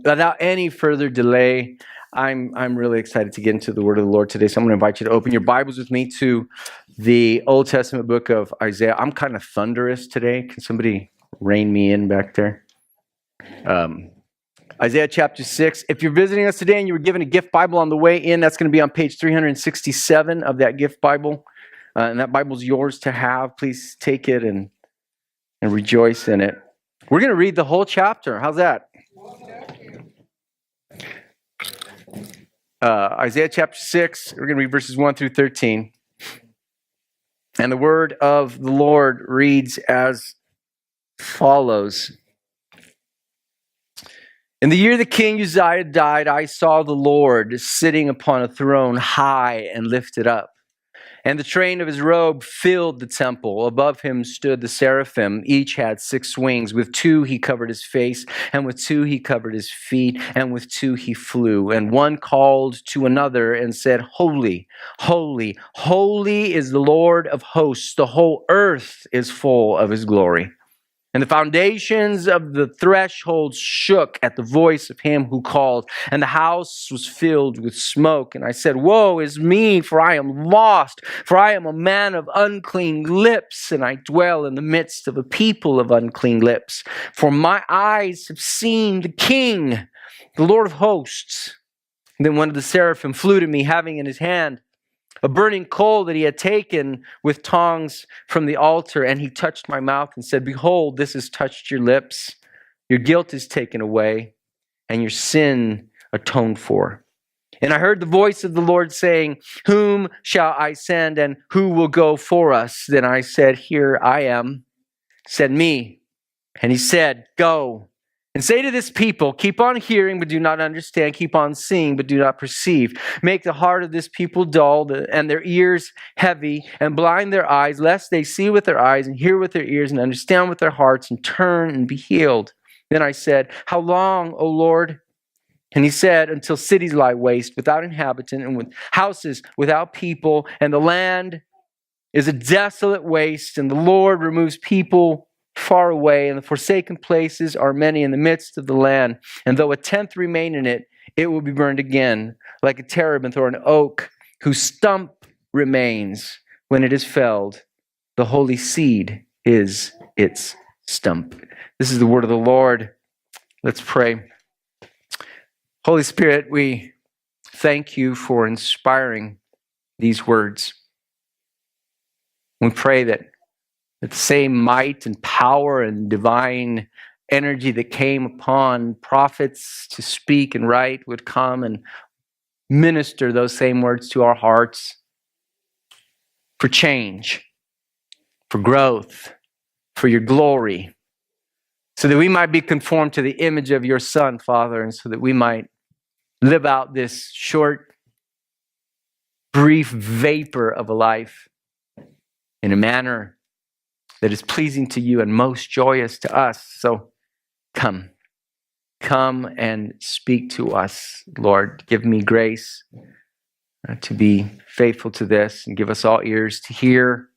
Without any further delay, I'm really excited to get into the word of the Lord today. So I'm going to invite you to open your Bibles with me to the Old Testament book of Isaiah. I'm kind of thunderous today. Can somebody rein me in back there? Isaiah chapter 6. If you're visiting us today and you were given a gift Bible on the way in, that's going to be on page 367 of that gift Bible. And that Bible's yours to have. Please take it and rejoice in it. We're going to read the whole chapter. How's that? Isaiah chapter 6, we're going to read verses 1 through 13. And the word of the Lord reads as follows. In the year the king Uzziah died, I saw the Lord sitting upon a throne high and lifted up. And the train of his robe filled the temple. Above him stood the seraphim. Each had 6 wings. With 2 he covered his face, and with 2 he covered his feet, and with 2 he flew. And one called to another and said, Holy, holy, holy is the Lord of hosts. The whole earth is full of his glory. And the foundations of the threshold shook at the voice of him who called, and the house was filled with smoke. And I said, Woe is me, for I am lost, for I am a man of unclean lips, and I dwell in the midst of a people of unclean lips. For my eyes have seen the King, the Lord of hosts. And then one of the seraphim flew to me, having in his hand a burning coal that he had taken with tongs from the altar, and he touched my mouth and said, Behold, this has touched your lips. Your guilt is taken away, and your sin atoned for. And I heard the voice of the Lord saying, Whom shall I send, and who will go for us? Then I said, Here I am. Send me. And he said, Go. And say to this people, keep on hearing, but do not understand. Keep on seeing, but do not perceive. Make the heart of this people dull, and their ears heavy, and blind their eyes, lest they see with their eyes, and hear with their ears, and understand with their hearts, and turn and be healed. Then I said, How long, O Lord? And he said, Until cities lie waste, without inhabitant, and with houses without people, and the land is a desolate waste, and the Lord removes people far away, and the forsaken places are many in the midst of the land. And though 1/10 remain in it, it will be burned again, like a terebinth or an oak whose stump remains when it is felled. The holy seed is its stump. This is the word of the Lord. Let's pray. Holy Spirit, we thank you for inspiring these words. We pray that the same might and power and divine energy that came upon prophets to speak and write would come and minister those same words to our hearts for change, for growth, for your glory, so that we might be conformed to the image of your Son, Father, and so that we might live out this short, brief vapor of a life in a manner that is pleasing to you and most joyous to us. So come and speak to us, Lord. Give me grace to be faithful to this, and give us all ears to hear.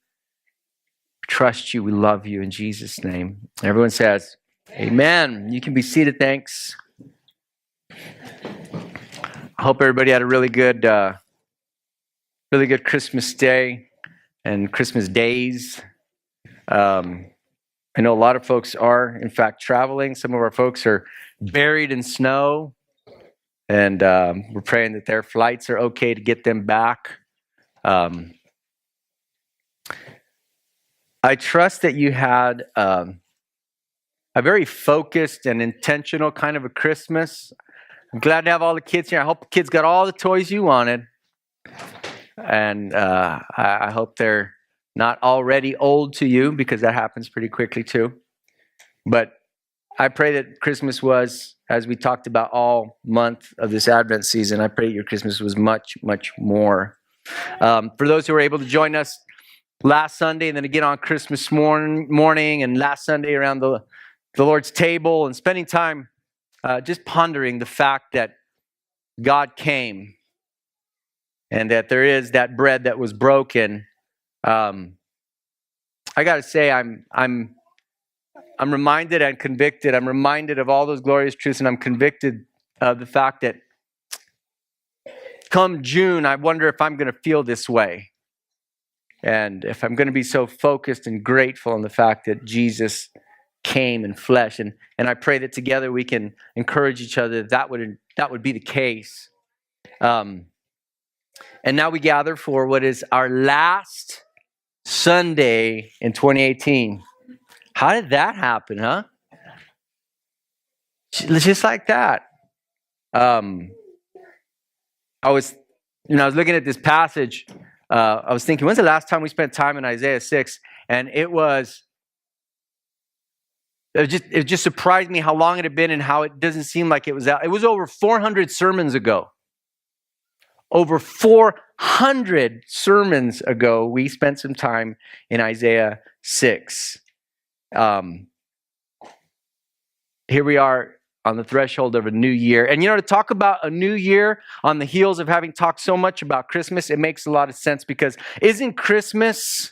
We trust you. We love you in Jesus' name. Everyone says, Amen. You can be seated. Thanks. I hope everybody had a really good Christmas day and Christmas days. I know a lot of folks are, in fact, traveling. Some of our folks are buried in snow, and we're praying that their flights are okay to get them back. I trust that you had a very focused and intentional kind of a Christmas. I'm glad to have all the kids here. I hope the kids got all the toys you wanted, and I hope they're not already old to you, because that happens pretty quickly too. But I pray that Christmas was, as we talked about all month of this Advent season, I pray your Christmas was much, much more. For those who were able to join us last Sunday, and then again on Christmas morning, and last Sunday around the Lord's table, and spending time just pondering the fact that God came, and that there is that bread that was broken. I got to say, I'm reminded and convicted. I'm reminded of all those glorious truths, and I'm convicted the fact that come June, I wonder if I'm going to feel this way. And if I'm going to be so focused and grateful on the fact that Jesus came in flesh. And I pray that together we can encourage each other that would be the case. And now we gather for what is our last Sunday in 2018. How did that happen, huh? Just like that. I was looking at this passage. I was thinking, when's the last time we spent time in Isaiah 6? And it just surprised me how long it had been and how it doesn't seem like it was out. It was over 400 sermons ago. Over 400 sermons ago, we spent some time in Isaiah 6. Here we are on the threshold of a new year. And to talk about a new year on the heels of having talked so much about Christmas, it makes a lot of sense, because isn't Christmas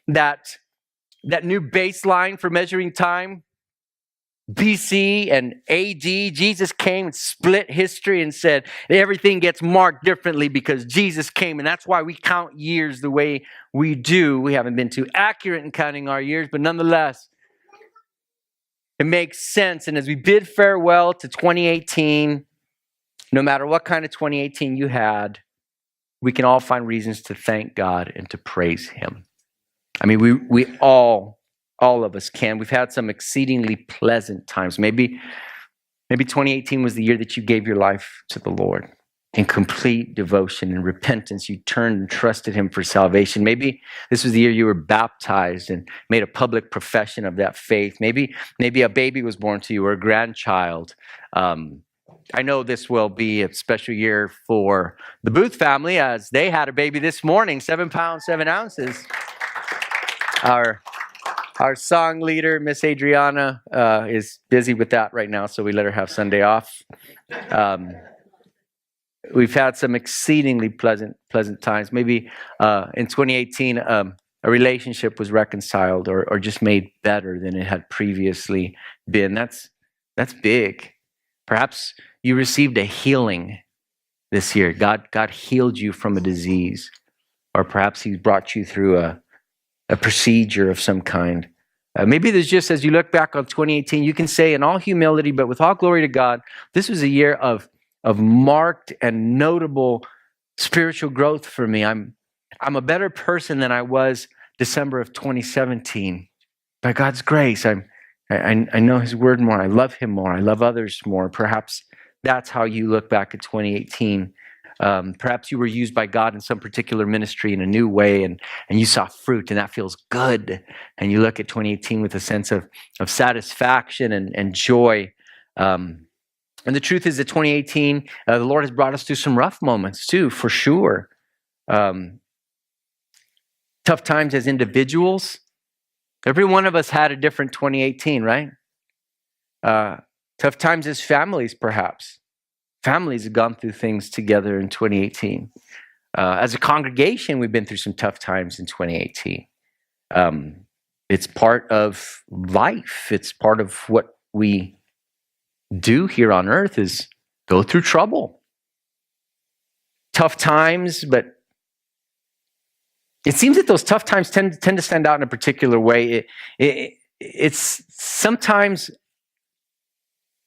that new baseline for measuring time? BC and AD, Jesus came and split history and said everything gets marked differently because Jesus came, and that's why we count years the way we do. We haven't been too accurate in counting our years, but nonetheless, it makes sense. And as we bid farewell to 2018, no matter what kind of 2018 you had, we can all find reasons to thank God and to praise Him. I mean, we all of us can. We've had some exceedingly pleasant times. Maybe 2018 was the year that you gave your life to the Lord in complete devotion and repentance. You turned and trusted Him for salvation. Maybe this was the year you were baptized and made a public profession of that faith. Maybe a baby was born to you, or a grandchild. I know this will be a special year for the Booth family, as they had a baby this morning, 7 pounds, 7 ounces. Our song leader, Miss Adriana, is busy with that right now, so we let her have Sunday off. We've had some exceedingly pleasant times. Maybe in 2018, a relationship was reconciled or just made better than it had previously been. That's big. Perhaps you received a healing this year. God healed you from a disease, or perhaps He brought you through a procedure of some kind. Maybe there's just, as you look back on 2018, you can say in all humility, but with all glory to God, this was a year of marked and notable spiritual growth for me. I'm a better person than I was December of 2017. By God's grace, I know His Word more. I love Him more. I love others more. Perhaps that's how you look back at 2018. Perhaps you were used by God in some particular ministry in a new way, and you saw fruit, and that feels good. And you look at 2018 with a sense of satisfaction and joy. And the truth is that 2018, the Lord has brought us through some rough moments too, for sure. Tough times as individuals. Every one of us had a different 2018, right? Tough times as families, perhaps. Families have gone through things together in 2018. As a congregation, we've been through some tough times in 2018. It's part of life. It's part of what we do here on earth, is go through trouble. Tough times, but it seems that those tough times tend to stand out in a particular way. It's sometimes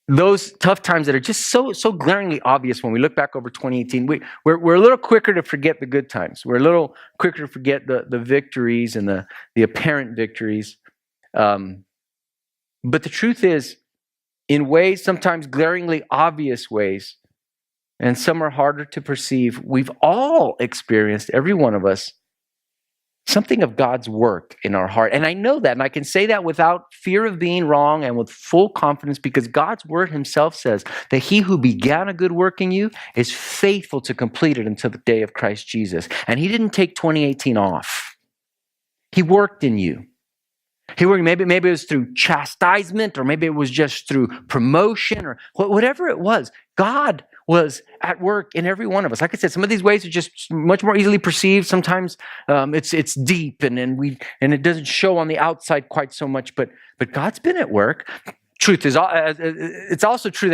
those tough times that are just so glaringly obvious when we look back over 2018. We're a little quicker to forget the good times. We're a little quicker to forget the victories and the apparent victories. But the truth is, in ways, sometimes glaringly obvious ways, and some are harder to perceive, we've all experienced, every one of us, something of God's work in our heart. And I know that, and I can say that without fear of being wrong and with full confidence, because God's word Himself says that He who began a good work in you is faithful to complete it until the day of Christ Jesus. And He didn't take 2018 off. He worked in you. He worked, maybe it was through chastisement, or maybe it was just through promotion, or whatever it was. God was at work in every one of us. Like I said, some of these ways are just much more easily perceived. Sometimes it's deep and it doesn't show on the outside quite so much. But God's been at work. Truth is, it's also true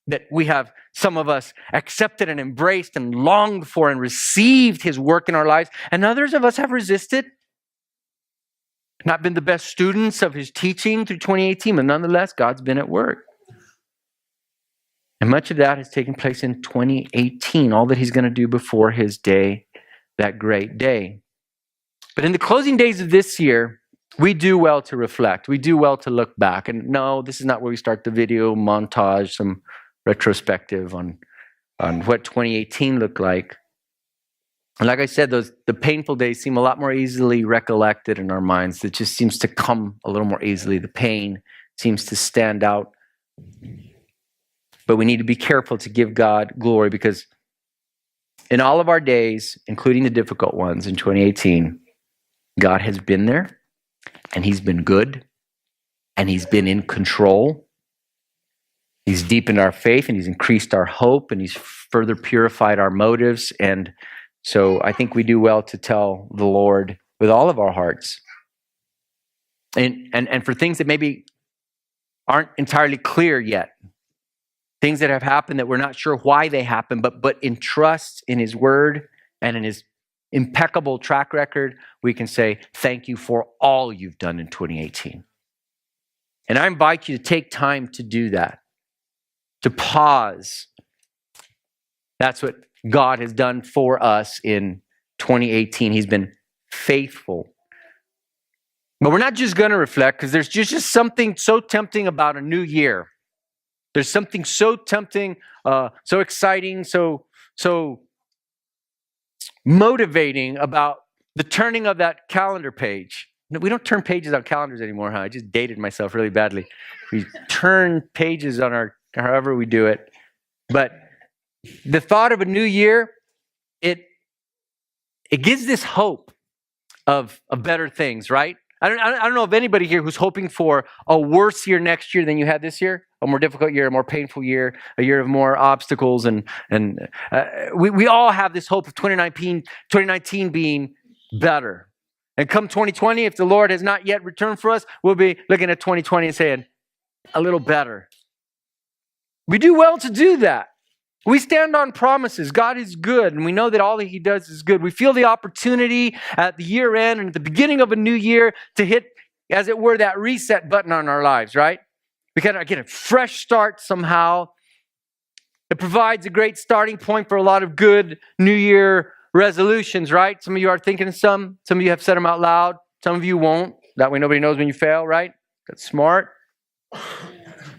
that we have, some of us, accepted and embraced and longed for and received his work in our lives. And others of us have resisted, not been the best students of his teaching through 2018, but nonetheless, God's been at work. And much of that has taken place in 2018, all that he's going to do before his day, that great day. But in the closing days of this year, we do well to reflect. We do well to look back. And no, this is not where we start the video montage, some retrospective on what 2018 looked like. And like I said, the painful days seem a lot more easily recollected in our minds. It just seems to come a little more easily. The pain seems to stand out. But we need to be careful to give God glory, because in all of our days, including the difficult ones in 2018, God has been there, and he's been good, and he's been in control. He's deepened our faith, and he's increased our hope, and he's further purified our motives. And so I think we do well to tell the Lord with all of our hearts. And for things that maybe aren't entirely clear yet, things that have happened that we're not sure why they happened, but in trust in his word and in his impeccable track record, we can say, thank you for all you've done in 2018. And I invite you to take time to do that, to pause. That's what God has done for us in 2018. He's been faithful. But we're not just going to reflect, because there's just something so tempting about a new year. There's something so tempting, so exciting, so motivating about the turning of that calendar page. No, we don't turn pages on calendars anymore, huh? I just dated myself really badly. We turn pages on our, however we do it. But the thought of a new year, it gives this hope of better things, right? I don't know of anybody here who's hoping for a worse year next year than you had this year, a more difficult year, a more painful year, a year of more obstacles. And we all have this hope of 2019 being better. And come 2020, if the Lord has not yet returned for us, we'll be looking at 2020 and saying, a little better. We do well to do that. We stand on promises. God is good, and we know that all that he does is good. We feel the opportunity at the year end and at the beginning of a new year to hit, as it were, that reset button on our lives, right? We kind of get a fresh start somehow. It provides a great starting point for a lot of good New Year resolutions, right? Some of you are thinking of some of you have said them out loud. Some of you won't. That way nobody knows when you fail, right? That's smart.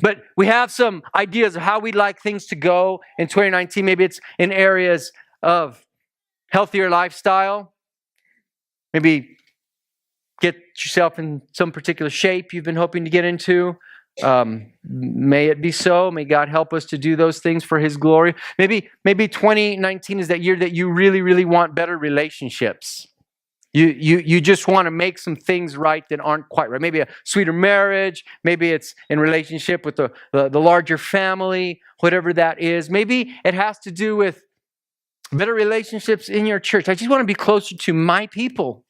But we have some ideas of how we'd like things to go in 2019. Maybe it's in areas of healthier lifestyle. Maybe get yourself in some particular shape you've been hoping to get into. May it be so. May God help us to do those things for his glory. Maybe 2019 is that year that you really, really want better relationships. You just want to make some things right that aren't quite right. Maybe a sweeter marriage. Maybe it's in relationship with the larger family, whatever that is. Maybe it has to do with better relationships in your church. I just want to be closer to my people.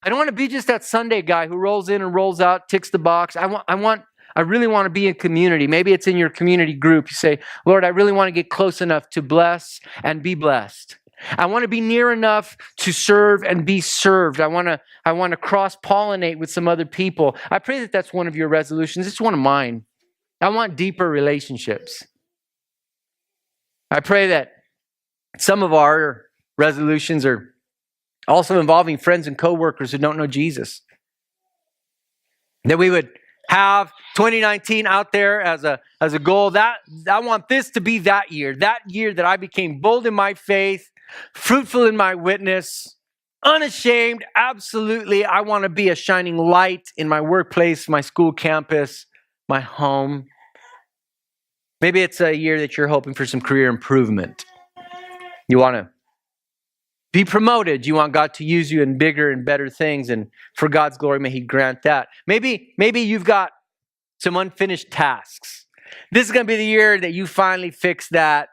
I don't want to be just that Sunday guy who rolls in and rolls out, ticks the box. I really want to be in community. Maybe it's in your community group. You say, Lord, I really want to get close enough to bless and be blessed. I want to be near enough to serve and be served. I want to cross-pollinate with some other people. I pray that that's one of your resolutions. It's one of mine. I want deeper relationships. I pray that some of our resolutions are also involving friends and coworkers who don't know Jesus. That we would have 2019 out there as a goal. That I want this to be that year that I became bold in my faith, fruitful in my witness, unashamed. Absolutely, I want to be a shining light in my workplace, my school campus, my home. Maybe it's a year that you're hoping for some career improvement. You want to be promoted. You want God to use you in bigger and better things, and for God's glory, may he grant that. Maybe you've got some unfinished tasks. This is going to be the year that you finally fix that,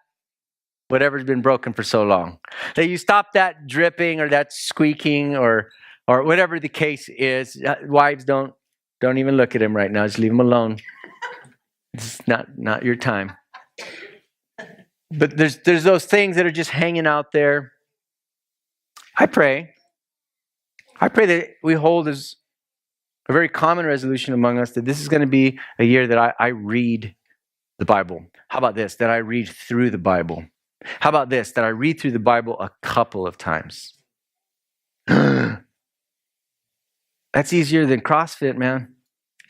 whatever's been broken for so long. That you stop that dripping or that squeaking or whatever the case is. Wives, don't even look at him right now. Just leave him alone. It's not your time. But there's those things that are just hanging out there. I pray that we hold as a very common resolution among us that this is going to be a year that I read the Bible. How about this? That I read through the Bible. How about this? That I read through the Bible a couple of times. That's easier than CrossFit, man,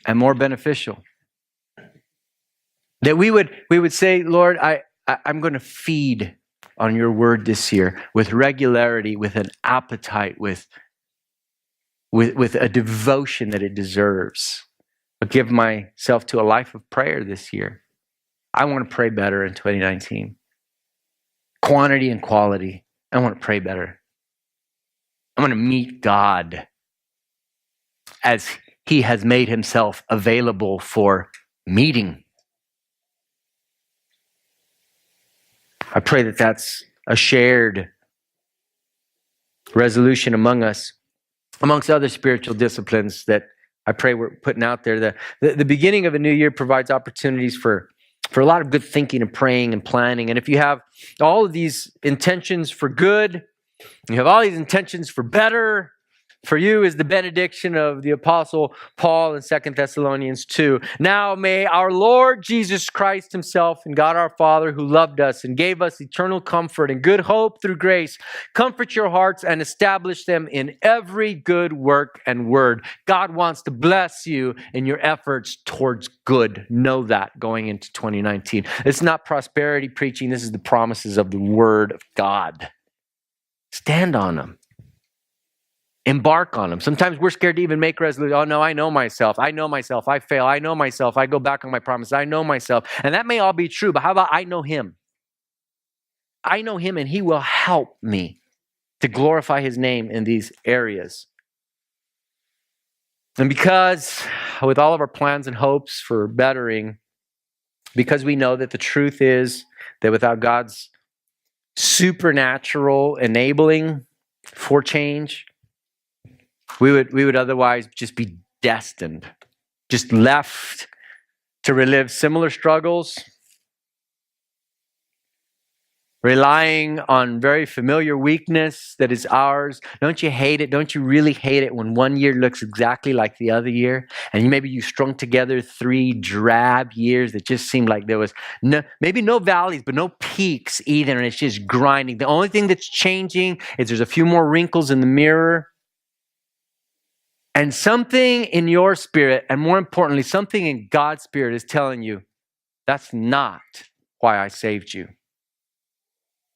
and more beneficial. That we would say, Lord, I'm going to feed on your word this year with regularity, with an appetite, with a devotion that it deserves. I'll give myself to a life of prayer this year. I want to pray better in 2019. Quantity and quality. I want to pray better. I want to meet God as he has made himself available for meeting. I pray that that's a shared resolution among us, amongst other spiritual disciplines that I pray we're putting out there. The beginning of a new year provides opportunities for a lot of good thinking and praying and planning. And if you have all of these intentions for good, you have all these intentions for better, for you is the benediction of the Apostle Paul in 2 Thessalonians 2. Now may our Lord Jesus Christ himself and God our Father, who loved us and gave us eternal comfort and good hope through grace, comfort your hearts and establish them in every good work and word. God wants to bless you in your efforts towards good. Know that going into 2019. It's not prosperity preaching. This is the promises of the Word of God. Stand on them. Embark on them. Sometimes we're scared to even make resolutions. Oh no, I know myself. I fail. I know myself. I go back on my promise. I know myself. And that may all be true, but how about I know him? I know him and he will help me to glorify his name in these areas. And because with all of our plans and hopes for bettering, because we know that the truth is that without God's supernatural enabling for change, we would otherwise just be destined, just left to relive similar struggles, relying on very familiar weakness that is ours. Don't you hate it? Don't you really hate it when one year looks exactly like the other year? And maybe you strung together 3 drab years that just seemed like there was maybe no valleys, but no peaks either. And it's just grinding. The only thing that's changing is there's a few more wrinkles in the mirror. And something in your spirit, and more importantly, something in God's spirit is telling you, that's not why I saved you.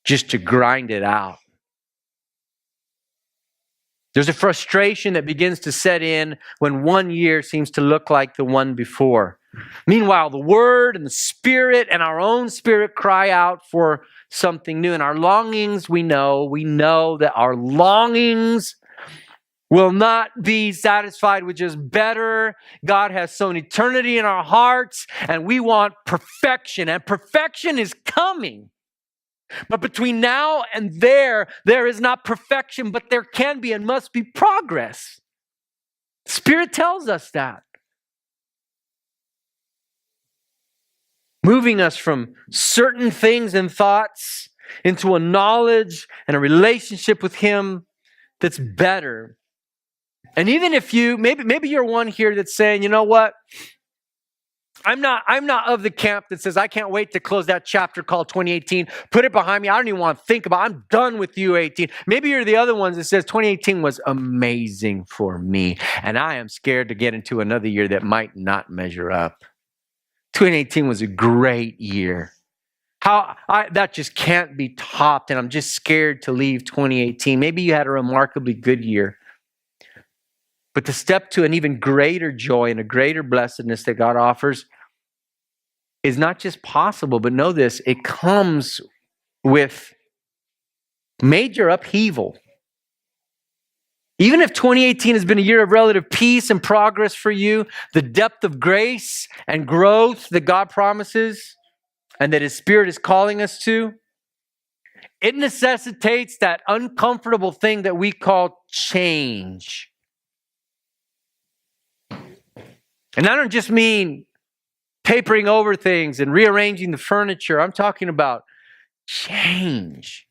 Just to grind it out. There's a frustration that begins to set in when one year seems to look like the one before. Meanwhile, the Word and the Spirit and our own spirit cry out for something new. And our longings, we know that our longings will not be satisfied with just better. God has sown eternity in our hearts, and we want perfection, and perfection is coming. But between now and there is not perfection, but there can be and must be progress. Spirit tells us that. Moving us from certain things and thoughts into a knowledge and a relationship with Him that's better. And even if you, maybe you're one here that's saying, you know what? I'm not of the camp that says, I can't wait to close that chapter called 2018. Put it behind me. I don't even want to think about it. I'm done with you, 18. Maybe you're the other ones that says 2018 was amazing for me. And I am scared to get into another year that might not measure up. 2018 was a great year. That just can't be topped. And I'm just scared to leave 2018. Maybe you had a remarkably good year. But to step to an even greater joy and a greater blessedness that God offers is not just possible, but know this, it comes with major upheaval. Even if 2018 has been a year of relative peace and progress for you, the depth of grace and growth that God promises and that His Spirit is calling us to, it necessitates that uncomfortable thing that we call change. And I don't just mean papering over things and rearranging the furniture. I'm talking about change.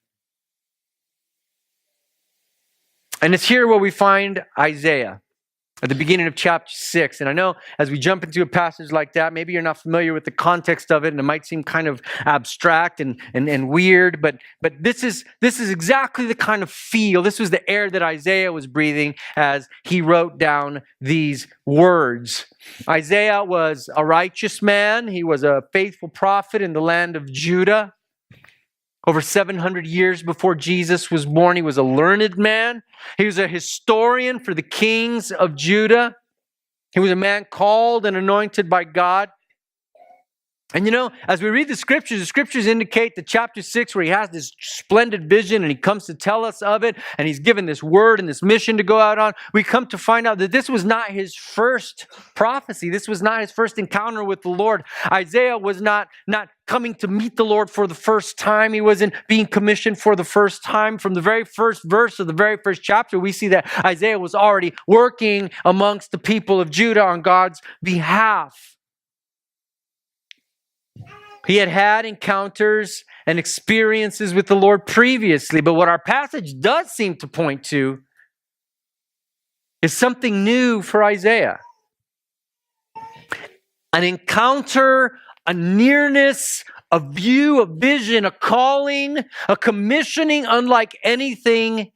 And it's here where we find Isaiah at the beginning of chapter 6. And I know as we jump into a passage like that, maybe you're not familiar with the context of it, and it might seem kind of abstract and weird, but this is exactly the kind of feel. This was the air that Isaiah was breathing as he wrote down these words. Isaiah was a righteous man. He was a faithful prophet in the land of Judah. Over 700 years before Jesus was born, he was a learned man. He was a historian for the kings of Judah. He was a man called and anointed by God. And you know, as we read the scriptures indicate that chapter 6, where he has this splendid vision and he comes to tell us of it, and he's given this word and this mission to go out on, we come to find out that this was not his first prophecy. This was not his first encounter with the Lord. Isaiah was not coming to meet the Lord for the first time. He wasn't being commissioned for the first time. From the very first verse of the very first chapter, we see that Isaiah was already working amongst the people of Judah on God's behalf. He had encounters and experiences with the Lord previously, but what our passage does seem to point to is something new for Isaiah. An encounter, a nearness, a view, a vision, a calling, a commissioning unlike anything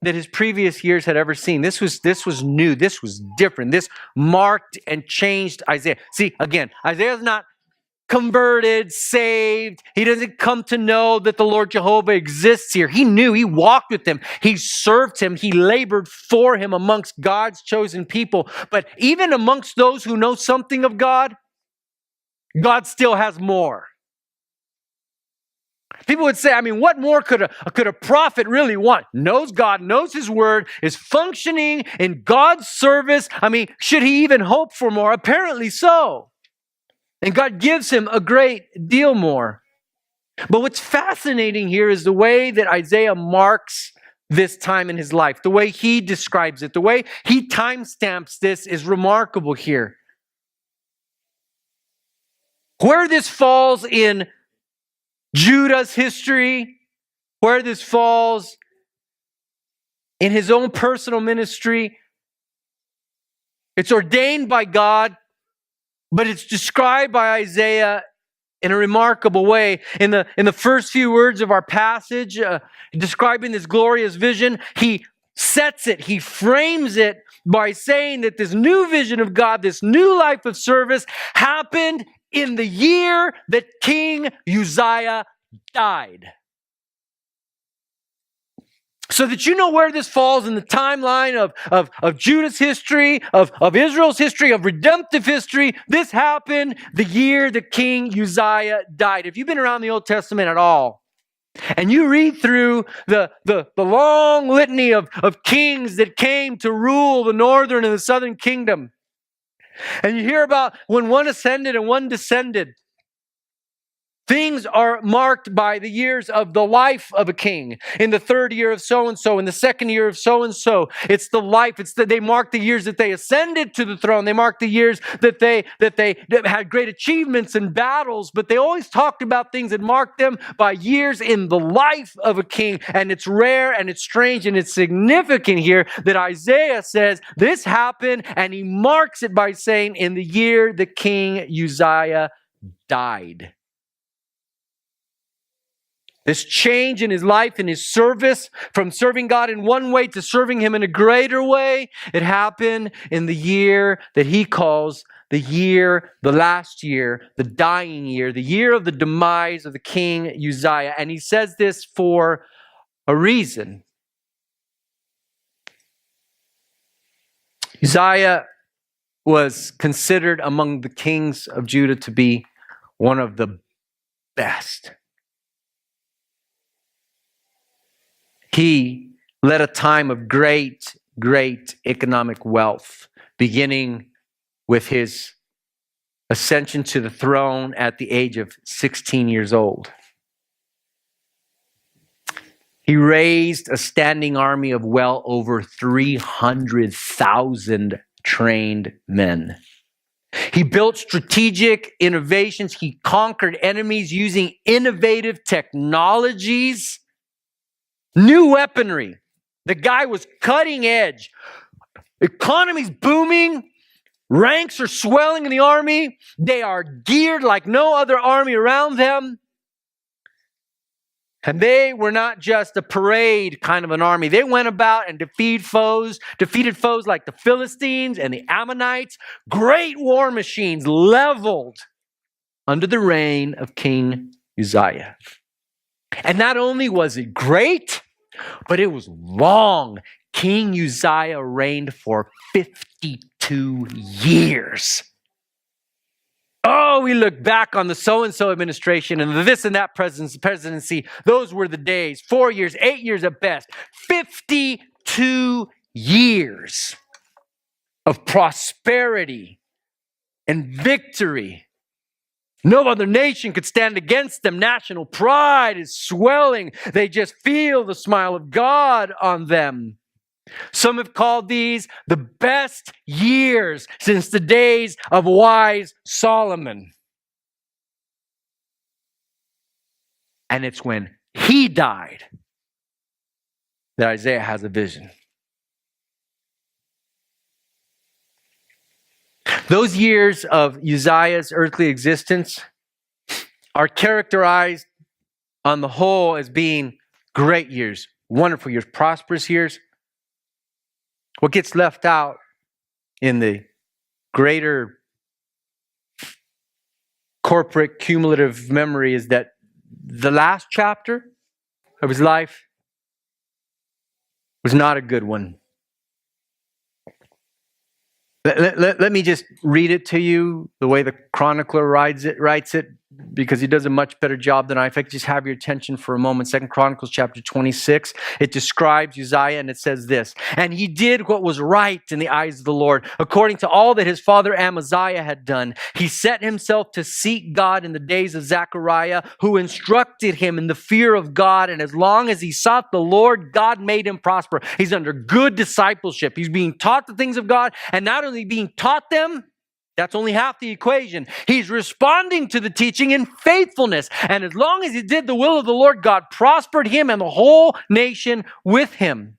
that his previous years had ever seen. This was new. This was different. This marked and changed Isaiah. See, again, Isaiah's not converted, saved. He doesn't come to know that the Lord Jehovah exists here. He knew, he walked with him, he served him, he labored for him amongst God's chosen people. But even amongst those who know something of God, God still has more. People would say, I mean, what more could a prophet really want? Knows God, knows his word, is functioning in God's service. I mean, should he even hope for more? Apparently so. And God gives him a great deal more. But what's fascinating here is the way that Isaiah marks this time in his life. The way he describes it, the way he timestamps this is remarkable here. Where this falls in Judah's history, where this falls in his own personal ministry, it's ordained by God, but it's described by Isaiah in a remarkable way. In the first few words of our passage, describing this glorious vision, he sets it, he frames it by saying that this new vision of God, this new life of service, happened in the year that King Uzziah died. So that you know where this falls in the timeline of Judah's history, of Israel's history, of redemptive history. This happened the year that King Uzziah died. If you've been around the Old Testament at all, and you read through the long litany of kings that came to rule the northern and the southern kingdom, and you hear about when one ascended and one descended, things are marked by the years of the life of a king. In the third year of so-and-so, in the second year of so-and-so, it's the life. They mark the years that they ascended to the throne. They mark the years that they had great achievements and battles, but they always talked about things that marked them by years in the life of a king. And it's rare and it's strange and it's significant here that Isaiah says this happened, and he marks it by saying in the year that King Uzziah died. This change in his life, in his service, from serving God in one way to serving him in a greater way, it happened in the year that he calls the last year, the dying year, the year of the demise of the King Uzziah. And he says this for a reason. Uzziah was considered among the kings of Judah to be one of the best. He led a time of great economic wealth, beginning with his ascension to the throne at the age of 16 years old. He raised a standing army of well over 300,000 trained men. He built strategic innovations. He conquered enemies using innovative technologies, new weaponry. The guy was cutting edge. Economy's booming. Ranks are swelling in the army. They are geared like no other army around them. And they were not just a parade kind of an army. They went about and defeated foes like the Philistines and the Ammonites. Great war machines leveled under the reign of King Uzziah. And not only was it great, but it was long. King Uzziah reigned for 52 years. Oh, we look back on the so-and-so administration and the this and that presidency. Those were the days. 4 years, 8 years at best. 52 years of prosperity and victory. No other nation could stand against them. National pride is swelling. They just feel the smile of God on them. Some have called these the best years since the days of wise Solomon. And it's when he died that Isaiah has a vision. Those years of Uzziah's earthly existence are characterized on the whole as being great years, wonderful years, prosperous years. What gets left out in the greater corporate cumulative memory is that the last chapter of his life was not a good one. Let me just read it to you the way the chronicler writes it, because he does a much better job than I. If I could just have your attention for a moment. 2 Chronicles chapter 26. It describes Uzziah and it says this. And he did what was right in the eyes of the Lord, according to all that his father Amaziah had done. He set himself to seek God in the days of Zechariah, who instructed him in the fear of God. And as long as he sought the Lord, God made him prosper. He's under good discipleship. He's being taught the things of God, and not only being taught them, that's only half the equation. He's responding to the teaching in faithfulness. And as long as he did the will of the Lord, God prospered him and the whole nation with him.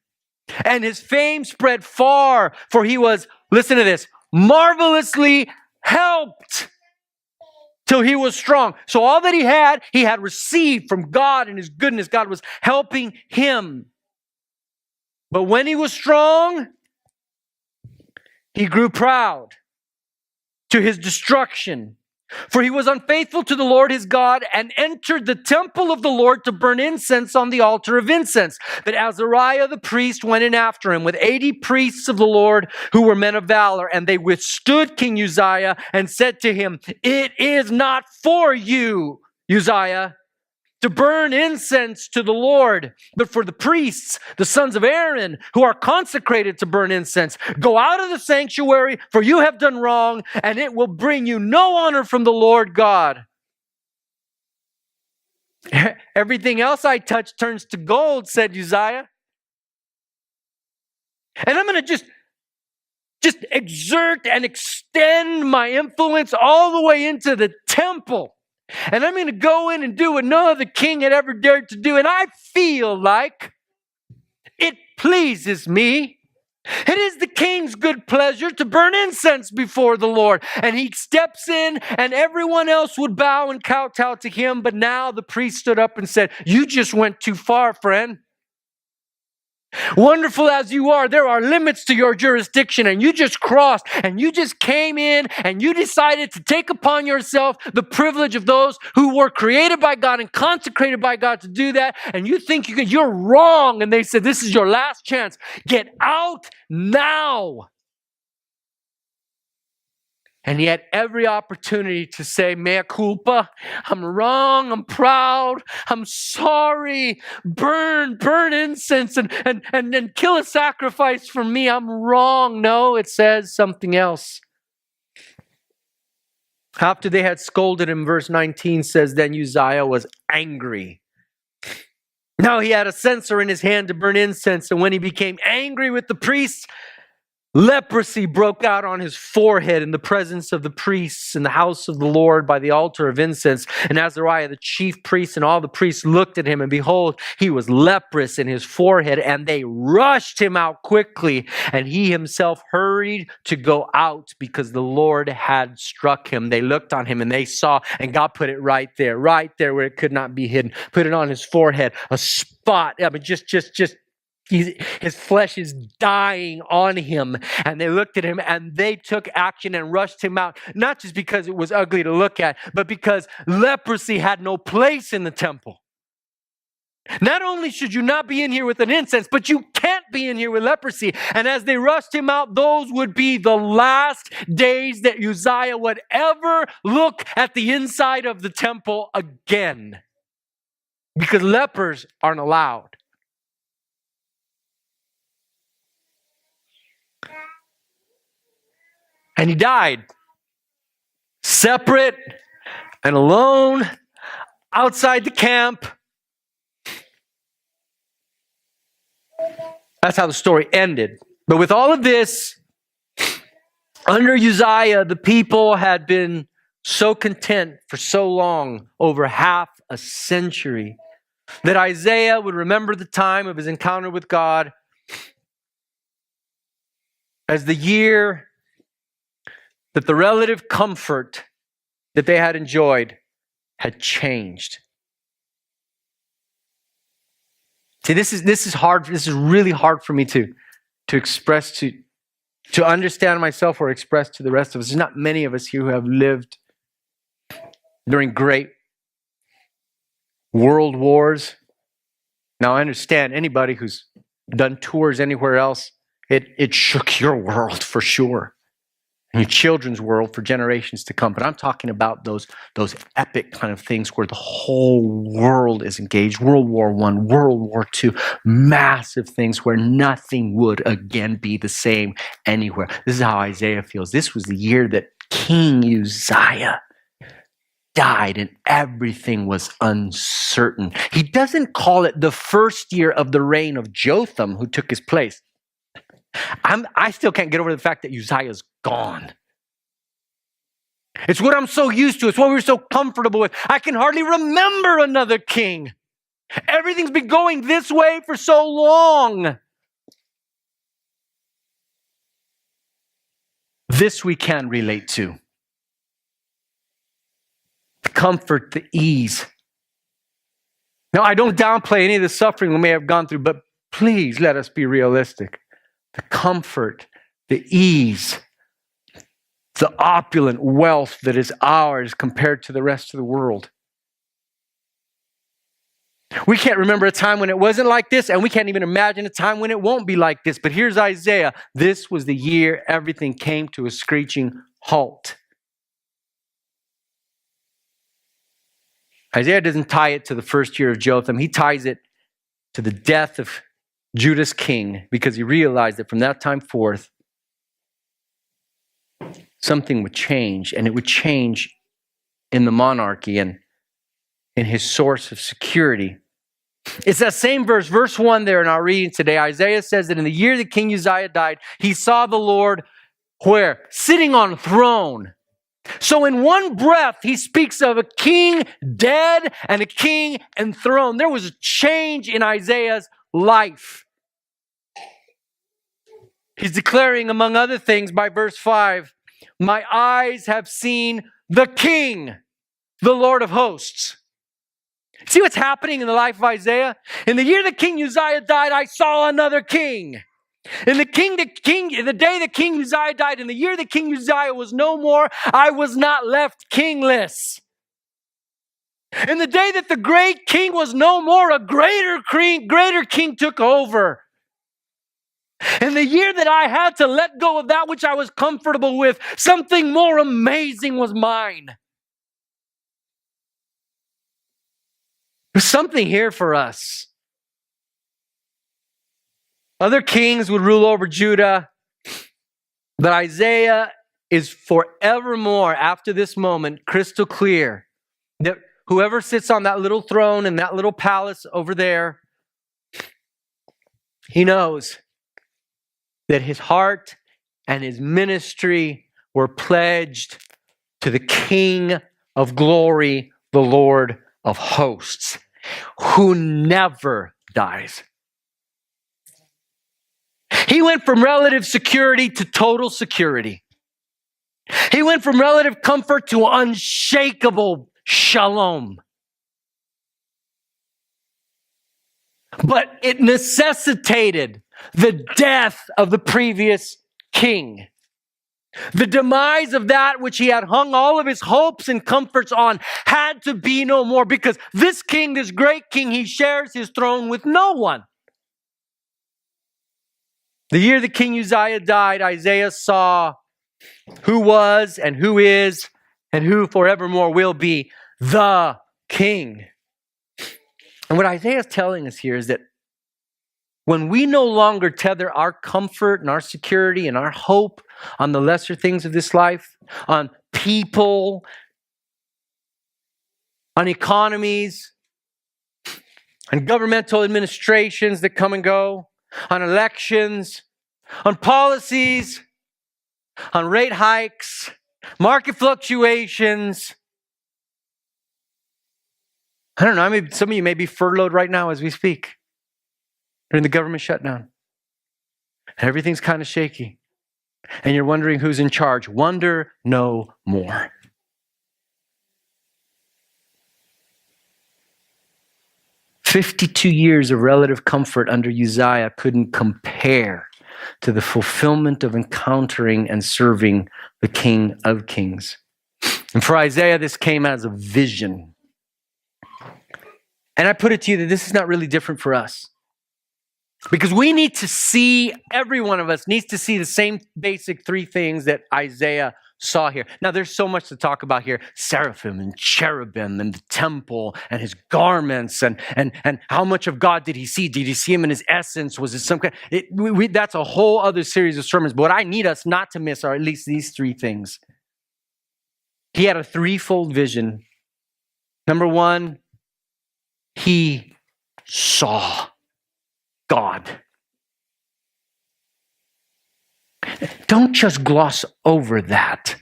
And his fame spread far, for he was, listen to this, marvelously helped till he was strong. So all that he had received from God and his goodness. God was helping him. But when he was strong, he grew proud to his destruction. For he was unfaithful to the Lord his God and entered the temple of the Lord to burn incense on the altar of incense. But Azariah the priest went in after him with 80 priests of the Lord who were men of valor. And they withstood King Uzziah and said to him, "It is not for you, Uzziah, to burn incense to the Lord, but for the priests, the sons of Aaron, who are consecrated to burn incense. Go out of the sanctuary, for you have done wrong, and it will bring you no honor from the Lord God." Everything else I touch turns to gold, said Uzziah. And I'm going to just exert and extend my influence all the way into the temple. And I'm going to go in and do what no other king had ever dared to do. And I feel like it pleases me. It is the king's good pleasure to burn incense before the Lord. And he steps in and everyone else would bow and kowtow to him. But now the priest stood up and said, "You just went too far, friend. Wonderful as you are, there are limits to your jurisdiction, and you just crossed, and you just came in, and you decided to take upon yourself the privilege of those who were created by God and consecrated by God to do that, and you think you're wrong." And they said, "This is your last chance. Get out now." And he had every opportunity to say, "Mea culpa, I'm wrong, I'm proud, I'm sorry, burn incense and kill a sacrifice for me, I'm wrong." No, it says something else. After they had scolded him, verse 19 says, then Uzziah was angry. Now he had a censer in his hand to burn incense, and when he became angry with the priests, Leprosy broke out on his forehead in the presence of the priests in the house of the Lord by the altar of incense. And Azariah, the chief priest, and all the priests looked at him, and behold, he was leprous in his forehead, and they rushed him out quickly. And he himself hurried to go out because the Lord had struck him. They looked on him and they saw, and God put it right there where it could not be hidden. Put it on his forehead, a spot. I mean, just his flesh is dying on him. And they looked at him and they took action and rushed him out, not just because it was ugly to look at, but because leprosy had no place in the temple. Not only should you not be in here with an incense, but you can't be in here with leprosy. And as they rushed him out, those would be the last days that Uzziah would ever look at the inside of the temple again, because lepers aren't allowed. And he died, separate and alone, outside the camp. That's how the story ended. But with all of this, under Uzziah, the people had been so content for so long, over half a century, that Isaiah would remember the time of his encounter with God as the year that the relative comfort that they had enjoyed had changed. See, this is hard. This is really hard for me to express, to understand myself or express to the rest of us. There's not many of us here who have lived during great world wars. Now, I understand anybody who's done tours anywhere else, it shook your world for sure. And your children's world for generations to come. But I'm talking about those epic kind of things where the whole world is engaged. World War I, World War II, massive things where nothing would again be the same anywhere. This is how Isaiah feels. This was the year that King Uzziah died and everything was uncertain. He doesn't call it the first year of the reign of Jotham, who took his place. I still can't get over the fact that Uzziah's gone. It's what I'm so used to. It's what we're so comfortable with. I can hardly remember another king. Everything's been going this way for so long. This we can relate to. The comfort, the ease. Now, I don't downplay any of the suffering we may have gone through, but please let us be realistic. The comfort, the ease, the opulent wealth that is ours compared to the rest of the world. We can't remember a time when it wasn't like this, and we can't even imagine a time when it won't be like this. But here's Isaiah. This was the year everything came to a screeching halt. Isaiah doesn't tie it to the first year of Jotham. He ties it to the death of Judah's king, because he realized that from that time forth, something would change, and it would change in the monarchy and in his source of security. It's that same verse 1 there in our reading today. Isaiah says that in the year that King Uzziah died, he saw the Lord where? Sitting on a throne. So in one breath, he speaks of a king dead and a king enthroned. There was a change in Isaiah's life. He's declaring, among other things, by verse 5, my eyes have seen the King, the Lord of hosts. See what's happening in the life of Isaiah? In the year that King Uzziah died, I saw another king. In the day that King Uzziah died, in the year that King Uzziah was no more, I was not left kingless. In the day that the great king was no more, a greater king took over. In the year that I had to let go of that which I was comfortable with, something more amazing was mine. There's something here for us. Other kings would rule over Judah, but Isaiah is forevermore, after this moment, crystal clear that whoever sits on that little throne in that little palace over there, he knows that his heart and his ministry were pledged to the King of glory, the Lord of hosts, who never dies. He went from relative security to total security. He went from relative comfort to unshakable shalom. But it necessitated the death of the previous king. The demise of that which he had hung all of his hopes and comforts on had to be no more, because this king, this great king, he shares his throne with no one. The year that King Uzziah died, Isaiah saw who was and who is and who forevermore will be the king. And what Isaiah is telling us here is that when we no longer tether our comfort and our security and our hope on the lesser things of this life, on people, on economies, on governmental administrations that come and go, on elections, on policies, on rate hikes, market fluctuations. I don't know, maybe some of you may be furloughed right now as we speak during the government shutdown. Everything's kind of shaky. And you're wondering who's in charge. Wonder no more. "52 years of relative comfort under Uzziah couldn't compare to the fulfillment of encountering and serving the King of Kings." And for Isaiah, this came as a vision. And I put it to you that this is not really different for us. Because we need to see, every one of us needs to see the same basic three things that Isaiah saw here. Now, there's so much to talk about here. Seraphim and cherubim and the temple and his garments and how much of God did he see? Did he see him in his essence? Was it some kind? That's a whole other series of sermons. But what I need us not to miss are at least these three things. He had a threefold vision. Number one, he saw God. Don't just gloss over that,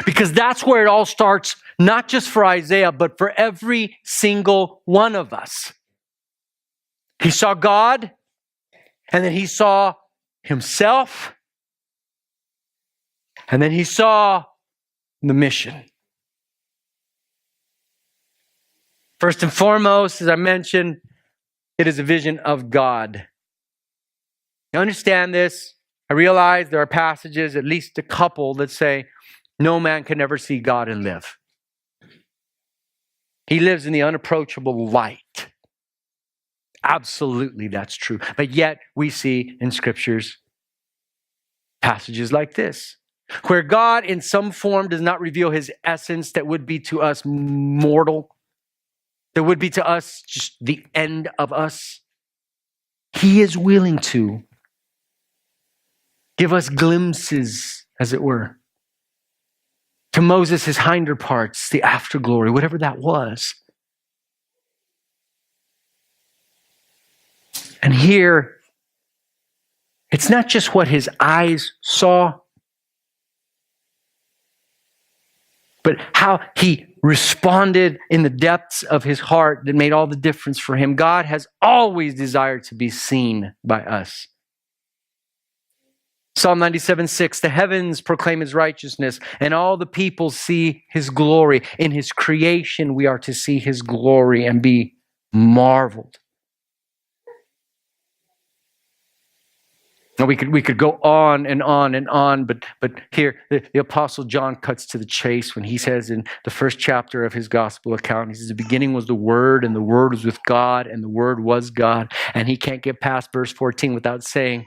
because that's where it all starts, not just for Isaiah, but for every single one of us. He saw God, and then he saw himself, and then he saw the mission. First and foremost, as I mentioned, it is a vision of God. You understand this? I realize there are passages, at least a couple, that say no man can ever see God and live. He lives in the unapproachable light. Absolutely, that's true. But yet we see in scriptures passages like this, where God in some form does not reveal his essence that would be to us mortal, that would be to us just the end of us. He is willing to give us glimpses, as it were. To Moses, his hinder parts, the afterglory, whatever that was. And here, it's not just what his eyes saw, but how he responded in the depths of his heart that made all the difference for him. God has always desired to be seen by us. Psalm 97:6, "The heavens proclaim his righteousness, and all the people see his glory." In his creation, we are to see his glory and be marveled. Now we could go on and on and on, but here the Apostle John cuts to the chase when he says in the first chapter of his gospel account, he says, "The beginning was the Word, and the Word was with God, and the Word was God." And he can't get past verse 14 without saying,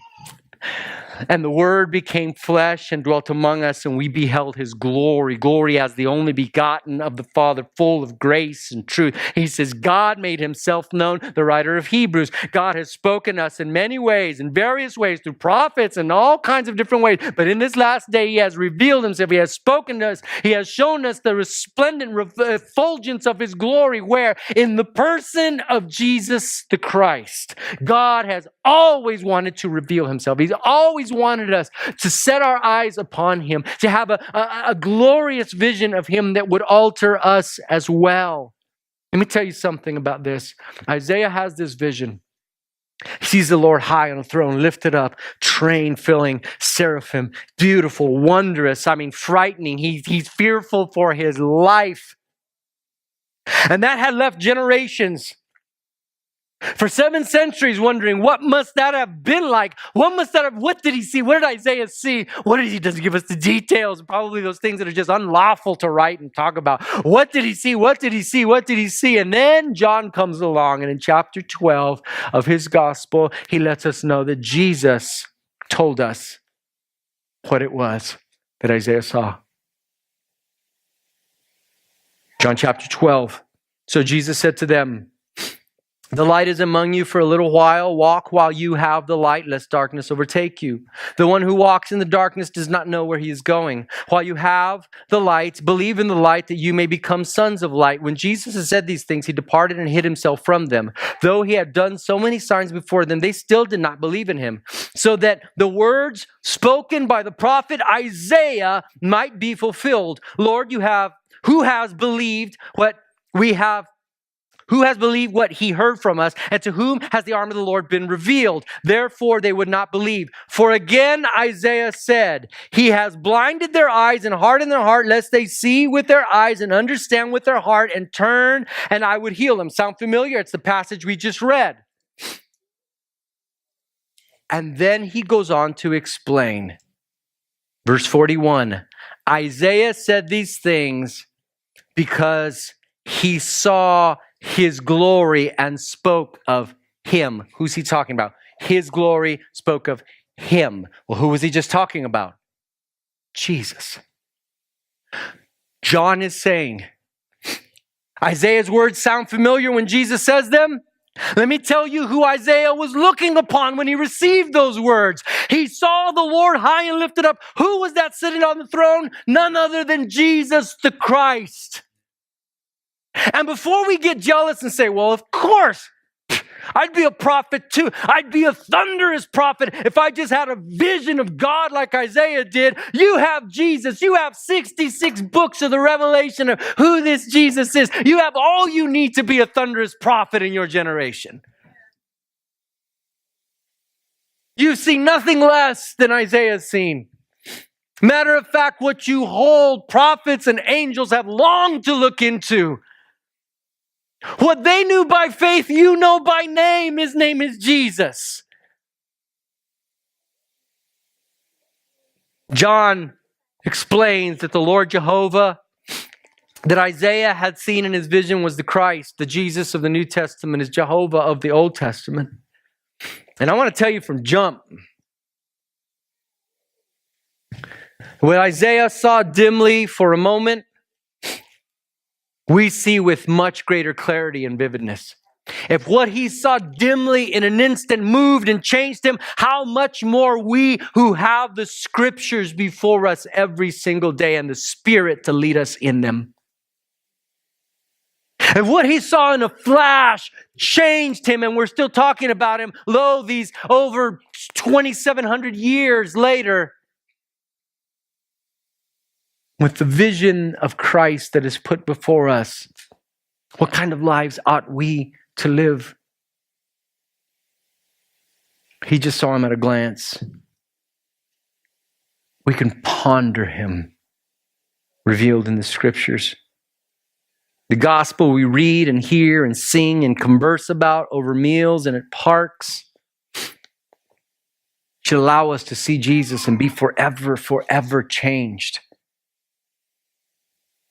"And the Word became flesh and dwelt among us, and we beheld his glory, glory as the only begotten of the Father, full of grace and truth." He says, God made himself known, the writer of Hebrews. God has spoken to us in many ways, in various ways, through prophets and all kinds of different ways. But in this last day, he has revealed himself. He has spoken to us. He has shown us the resplendent effulgence of his glory, where in the person of Jesus the Christ, God has always wanted to reveal himself. He's always always wanted us to set our eyes upon him, to have a glorious vision of him that would alter us as well. Let me tell you something about this. Isaiah has this vision. He sees the Lord high on a throne, lifted up, train filling, seraphim, beautiful, wondrous, frightening. He's fearful for his life. And that had left generations for 7 centuries wondering, what must that have been like? What did he see? What did Isaiah see? Does he give us the details? Probably those things that are just unlawful to write and talk about. What did he see? What did he see? What did he see? And then John comes along, and in chapter 12 of his gospel, he lets us know that Jesus told us what it was that Isaiah saw. John chapter 12. So Jesus said to them, the light is among you for a little while. Walk while you have the light, lest darkness overtake you. The one who walks in the darkness does not know where he is going. While you have the light, believe in the light that you may become sons of light. When Jesus had said these things, he departed and hid himself from them. Though he had done so many signs before them, they still did not believe in him. So that the words spoken by the prophet Isaiah might be fulfilled. Lord, who has believed what he heard from us, and to whom has the arm of the Lord been revealed? Therefore they would not believe. For again Isaiah said, he has blinded their eyes and hardened their heart, lest they see with their eyes and understand with their heart and turn, and I would heal them. Sound familiar? It's the passage we just read. And then he goes on to explain. Verse 41, Isaiah said these things because he saw his glory and spoke of him. Who's he talking about? His glory spoke of him. Well, who was he just talking about? Jesus. John is saying, Isaiah's words sound familiar when Jesus says them. Let me tell you who Isaiah was looking upon when he received those words. He saw the Lord high and lifted up. Who was that sitting on the throne? None other than Jesus the Christ. And before we get jealous and say, well, of course, I'd be a prophet too. I'd be a thunderous prophet if I just had a vision of God like Isaiah did. You have Jesus. You have 66 books of the revelation of who this Jesus is. You have all you need to be a thunderous prophet in your generation. You see nothing less than Isaiah's seen. Matter of fact, what you hold, prophets and angels have longed to look into. What they knew by faith, you know by name. His name is Jesus. John explains that the Lord Jehovah that Isaiah had seen in his vision was the Christ. The Jesus of the New Testament is Jehovah of the Old Testament. And I want to tell you from jump, what Isaiah saw dimly for a moment, we see with much greater clarity and vividness. If what he saw dimly in an instant moved and changed him, how much more we who have the scriptures before us every single day and the Spirit to lead us in them. And what he saw in a flash changed him, and we're still talking about him, lo, these over 2,700 years later, with the vision of Christ that is put before us. What kind of lives ought we to live? He just saw him at a glance. We can ponder him revealed in the scriptures. The gospel we read and hear and sing and converse about over meals and at parks should allow us to see Jesus and be forever changed.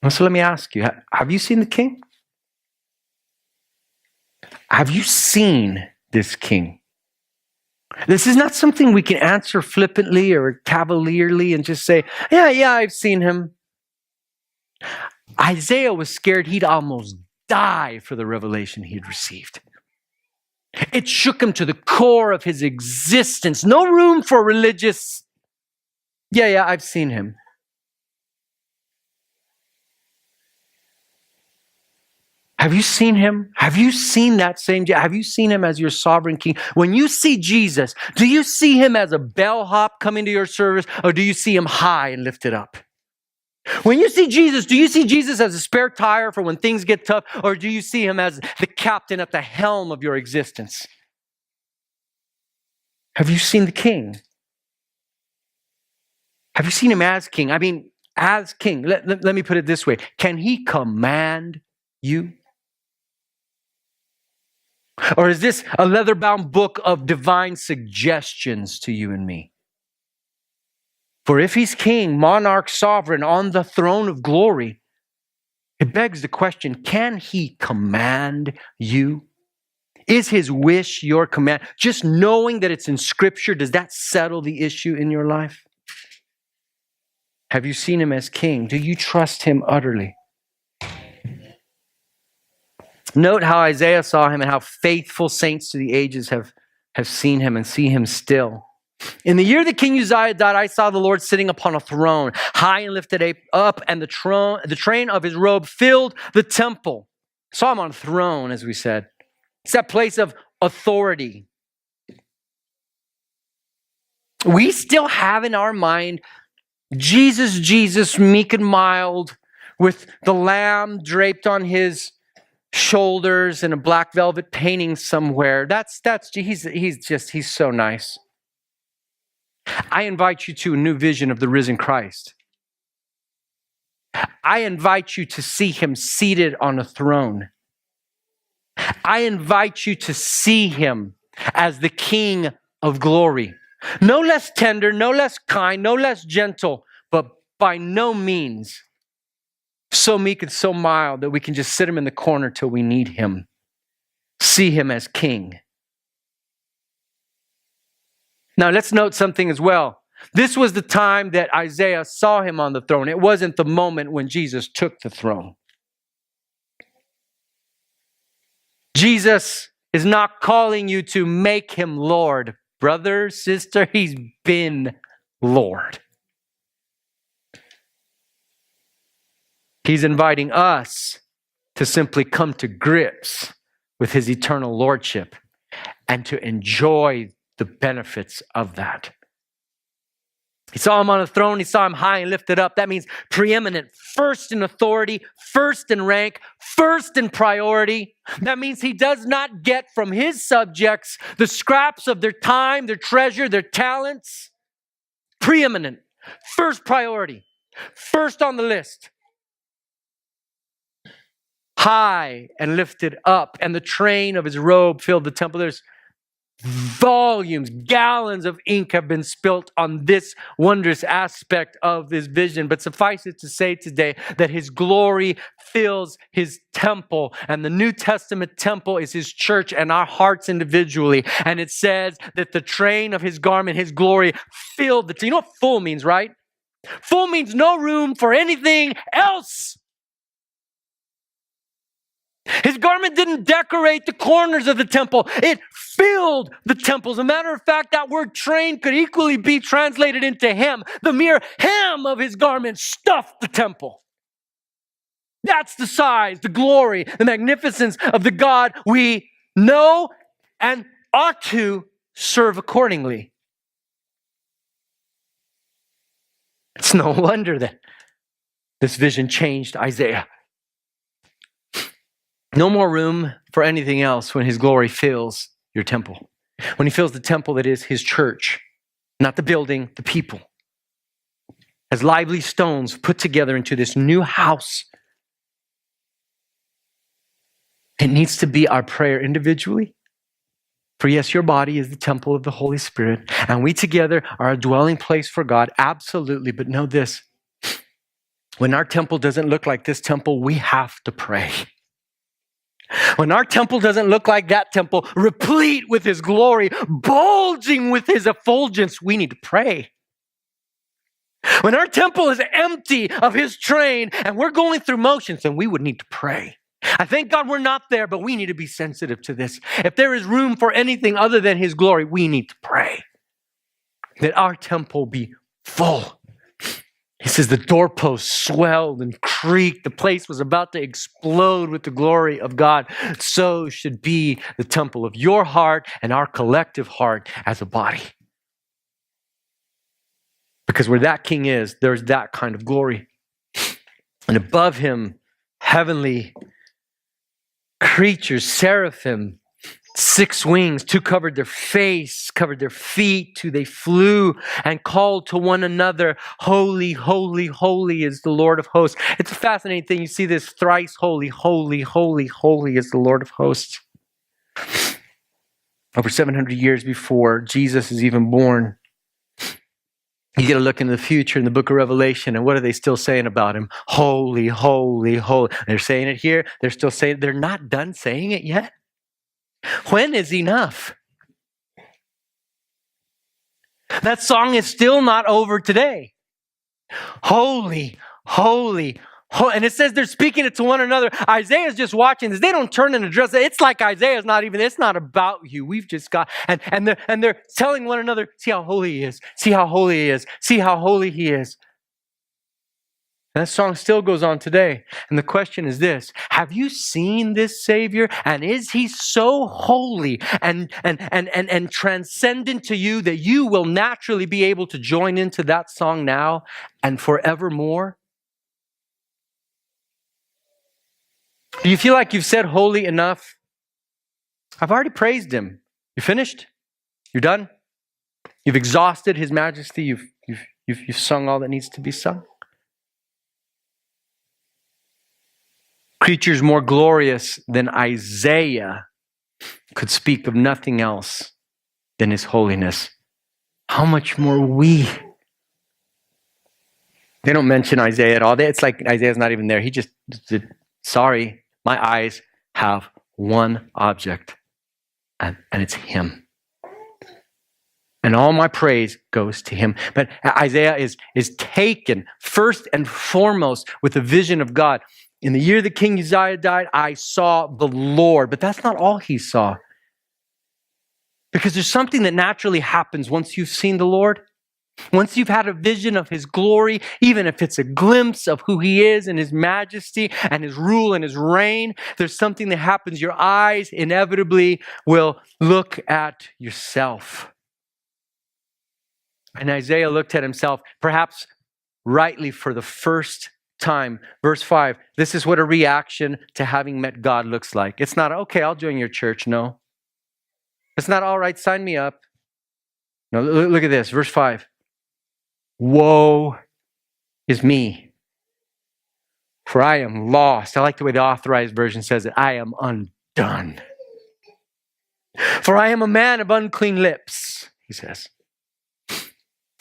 So let me ask you, have you seen the King? Have you seen this King? This is not something we can answer flippantly or cavalierly and just say, yeah, I've seen him. Isaiah was scared he'd almost die for the revelation he'd received. It shook him to the core of his existence. No room for religious, yeah, I've seen him. Have you seen him? Have you seen that same? Have you seen him as your sovereign king? When you see Jesus, do you see him as a bellhop coming to your service, or do you see him high and lifted up? When you see Jesus, do you see Jesus as a spare tire for when things get tough, or do you see him as the captain at the helm of your existence? Have you seen the king? Have you seen him as king? I mean, as king. Let me put it this way. Can he command you? Or is this a leather-bound book of divine suggestions to you and me? For if he's king, monarch, sovereign, on the throne of glory, it begs the question, can he command you? Is his wish your command? Just knowing that it's in Scripture, does that settle the issue in your life? Have you seen him as king? Do you trust him utterly? Note how Isaiah saw him and how faithful saints to the ages have seen him and see him still. In the year that King Uzziah died, I saw the Lord sitting upon a throne, high and lifted up, and the train of his robe filled the temple. I saw him on a throne, as we said. It's that place of authority. We still have in our mind Jesus, meek and mild, with the lamb draped on his shoulders and a black velvet painting somewhere. He's so nice. I invite you to a new vision of the risen Christ. I invite you to see him seated on a throne. I invite you to see him as the King of glory. No less tender, no less kind, no less gentle, but by no means so meek and so mild that we can just sit him in the corner till we need him. See him as king. Now let's note something as well. This was the time that Isaiah saw him on the throne. It wasn't the moment when Jesus took the throne. Jesus is not calling you to make him Lord. Brother, sister, he's been Lord. He's inviting us to simply come to grips with his eternal lordship and to enjoy the benefits of that. He saw him on a throne. He saw him high and lifted up. That means preeminent, first in authority, first in rank, first in priority. That means he does not get from his subjects the scraps of their time, their treasure, their talents. Preeminent, first priority, first on the list. High and lifted up, and the train of his robe filled the temple. There's volumes, gallons of ink have been spilt on this wondrous aspect of this vision. But suffice it to say today that his glory fills his temple, and the New Testament temple is his church and our hearts individually. And it says that the train of his garment, his glory, filled the temple. You know what full means, right? Full means no room for anything else. His garment didn't decorate the corners of the temple. It filled the temple. As a matter of fact, that word train could equally be translated into hem. The mere hem of his garment stuffed the temple. That's the size, the glory, the magnificence of the God we know and ought to serve accordingly. It's no wonder that this vision changed Isaiah. No more room for anything else when his glory fills your temple. When he fills the temple that is his church, not the building, the people. As lively stones put together into this new house. It needs to be our prayer individually. For yes, your body is the temple of the Holy Spirit, and we together are a dwelling place for God, absolutely. But know this, when our temple doesn't look like this temple, we have to pray. When our temple doesn't look like that temple, replete with his glory, bulging with his effulgence, we need to pray. When our temple is empty of his train and we're going through motions, then we would need to pray. I thank God we're not there, but we need to be sensitive to this. If there is room for anything other than his glory, we need to pray that our temple be full. He says the doorpost swelled and creaked. The place was about to explode with the glory of God. So should be the temple of your heart and our collective heart as a body. Because where that king is, there's that kind of glory. And above him, heavenly creatures, seraphim, 6 wings, 2 covered their face, covered their feet, 2 they flew and called to one another, holy, holy, holy is the Lord of hosts. It's a fascinating thing. You see this thrice holy, holy, holy, holy is the Lord of hosts. Over 700 years before Jesus is even born, you get a look into the future in the book of Revelation, and what are they still saying about him? Holy, holy, holy. They're saying it here. They're still saying, they're not done saying it yet. When is enough? That song is still not over today. Holy, holy, holy. And it says they're speaking it to one another. Isaiah's just watching this. They don't turn and address it. It's like Isaiah's not even, it's not about you. We've just got, and they're telling one another, see how holy he is. See how holy he is. See how holy he is. And that song still goes on today. And the question is this: have you seen this Savior? And is he so holy and transcendent to you that you will naturally be able to join into that song now and forevermore? Do you feel like you've said holy enough? I've already praised him. You finished? You're done? You've exhausted his majesty. You've sung all that needs to be sung. Creatures more glorious than Isaiah could speak of nothing else than his holiness. How much more we? They don't mention Isaiah at all. It's like Isaiah's not even there. He just, sorry, my eyes have one object, and it's him. And all my praise goes to him. But Isaiah is taken first and foremost with the vision of God. In the year that King Uzziah died, I saw the Lord. But that's not all he saw. Because there's something that naturally happens once you've seen the Lord. Once you've had a vision of his glory, even if it's a glimpse of who he is and his majesty and his rule and his reign, there's something that happens. Your eyes inevitably will look at yourself. And Isaiah looked at himself, perhaps rightly for the first time. Verse 5, this is what a reaction to having met God looks like. It's not, okay, I'll join your church. No. It's not, all right, sign me up. No, look at this. Verse 5. Woe is me, for I am lost. I like the way the Authorized Version says it. I am undone. For I am a man of unclean lips, he says.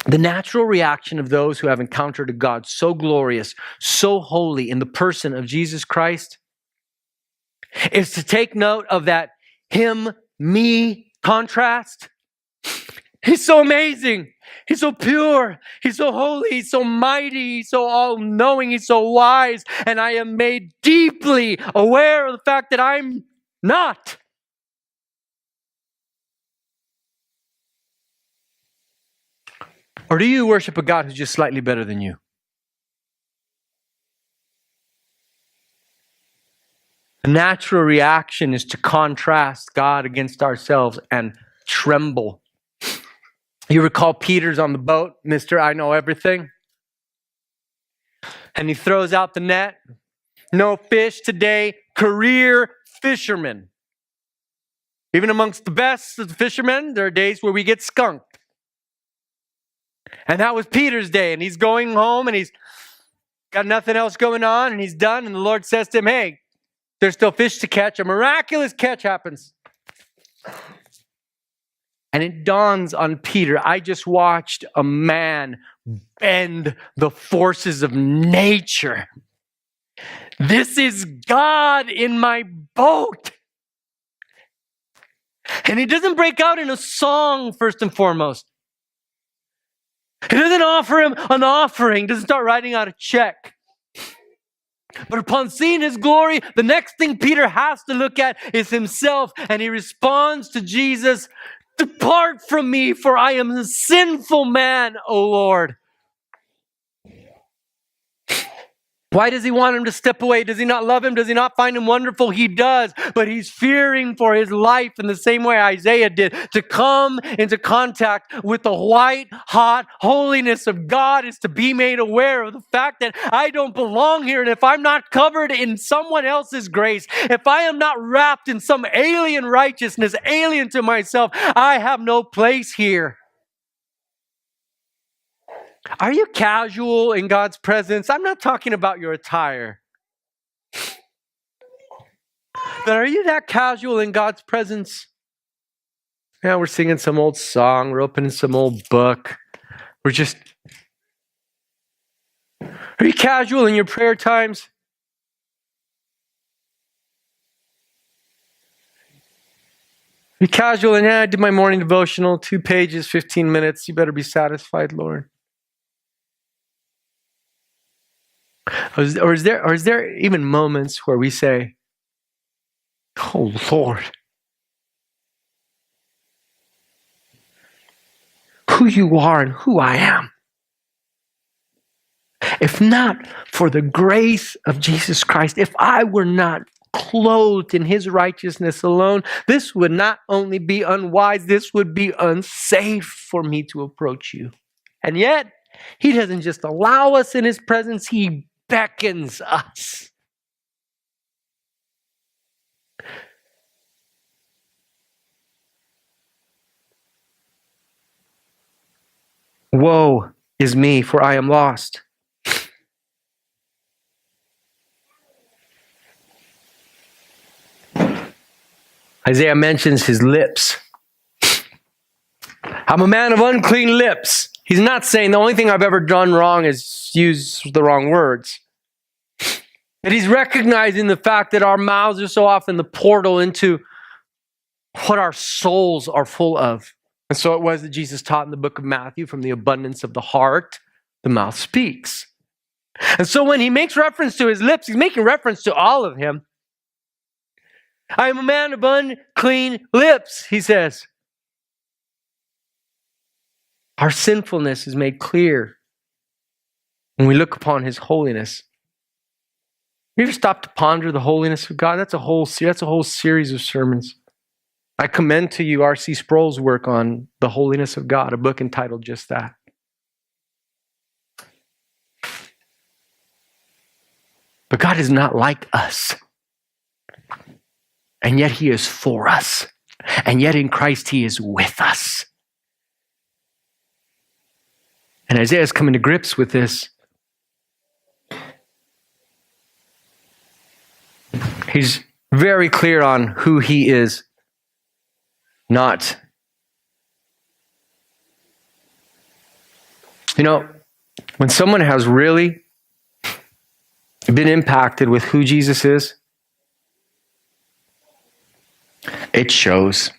The natural reaction of those who have encountered a God so glorious, so holy in the person of Jesus Christ is to take note of that him-me contrast. He's so amazing. He's so pure. He's so holy. He's so mighty. He's so all-knowing. He's so wise. And I am made deeply aware of the fact that I'm not. Or do you worship a God who's just slightly better than you? The natural reaction is to contrast God against ourselves and tremble. You recall Peter's on the boat, Mr. I know everything. And he throws out the net. No fish today, career fisherman. Even amongst the best of the fishermen, there are days where we get skunked. And that was Peter's day, and he's going home, and he's got nothing else going on, and he's done, and the Lord says to him, hey, there's still fish to catch. A miraculous catch happens. And it dawns on Peter, I just watched a man bend the forces of nature. This is God in my boat. And he doesn't break out in a song, first and foremost. He doesn't offer him an offering, doesn't start writing out a check. But upon seeing his glory, the next thing Peter has to look at is himself. And he responds to Jesus, depart from me, for I am a sinful man, O Lord. Why does he want him to step away? Does he not love him? Does he not find him wonderful? He does, but he's fearing for his life in the same way Isaiah did. To come into contact with the white, hot holiness of God is to be made aware of the fact that I don't belong here. And if I'm not covered in someone else's grace, if I am not wrapped in some alien righteousness, alien to myself, I have no place here. Are you casual in God's presence? I'm not talking about your attire. But are you that casual in God's presence? Yeah, we're singing some old song. We're opening some old book. Are you casual in your prayer times? Are you casual in, I did my morning devotional, 2 pages, 15 minutes. You better be satisfied, Lord. Or is there even moments where we say, oh Lord, who you are and who I am. If not for the grace of Jesus Christ, if I were not clothed in his righteousness alone, this would not only be unwise, this would be unsafe for me to approach you. And yet, he doesn't just allow us in his presence, he beckons us. Woe is me, for I am lost. Isaiah mentions his lips. I'm a man of unclean lips. He's not saying the only thing I've ever done wrong is use the wrong words. But he's recognizing the fact that our mouths are so often the portal into what our souls are full of. And so it was that Jesus taught in the book of Matthew, from the abundance of the heart, the mouth speaks. And so when he makes reference to his lips, he's making reference to all of him. I am a man of unclean lips, he says. Our sinfulness is made clear when we look upon his holiness. You ever stop to ponder the holiness of God? That's a whole series of sermons. I commend to you R.C. Sproul's work on the holiness of God, a book entitled just that. But God is not like us. And yet he is for us. And yet in Christ he is with us. And Isaiah is coming to grips with this. He's very clear on who he is not. You know, when someone has really been impacted with who Jesus is, it shows.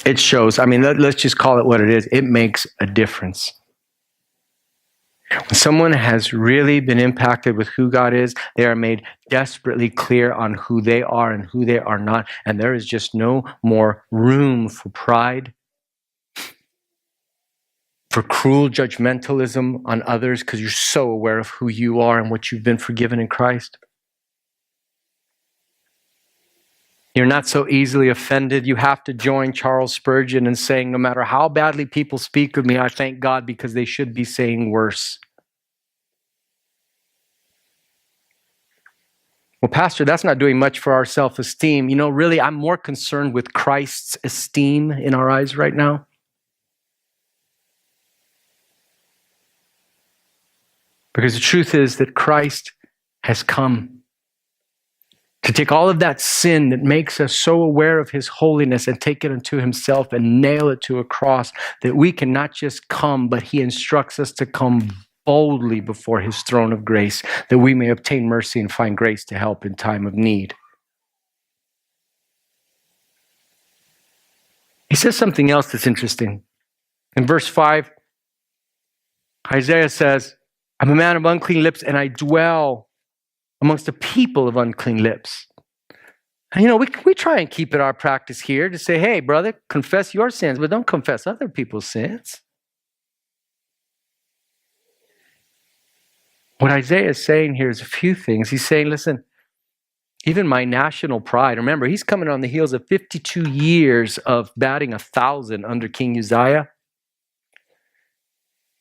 It shows. I mean, let's just call it what it is. It makes a difference. When someone has really been impacted with who God is, they are made desperately clear on who they are and who they are not. And there is just no more room for pride, for cruel judgmentalism on others, because you're so aware of who you are and what you've been forgiven in Christ. You're not so easily offended. You have to join Charles Spurgeon in saying, no matter how badly people speak of me, I thank God because they should be saying worse. Well, Pastor, that's not doing much for our self-esteem. You know, really, I'm more concerned with Christ's esteem in our eyes right now. Because the truth is that Christ has come to take all of that sin that makes us so aware of his holiness and take it unto himself and nail it to a cross, that we can not just come, but he instructs us to come boldly before his throne of grace, that we may obtain mercy and find grace to help in time of need. He says something else that's interesting. In verse 5, Isaiah says, I'm a man of unclean lips and I dwell amongst a people of unclean lips. And you know, we try and keep it our practice here to say, hey, brother, confess your sins, but don't confess other people's sins. What Isaiah is saying here is a few things. He's saying, listen, even my national pride, remember, he's coming on the heels of 52 years of batting 1,000 under King Uzziah.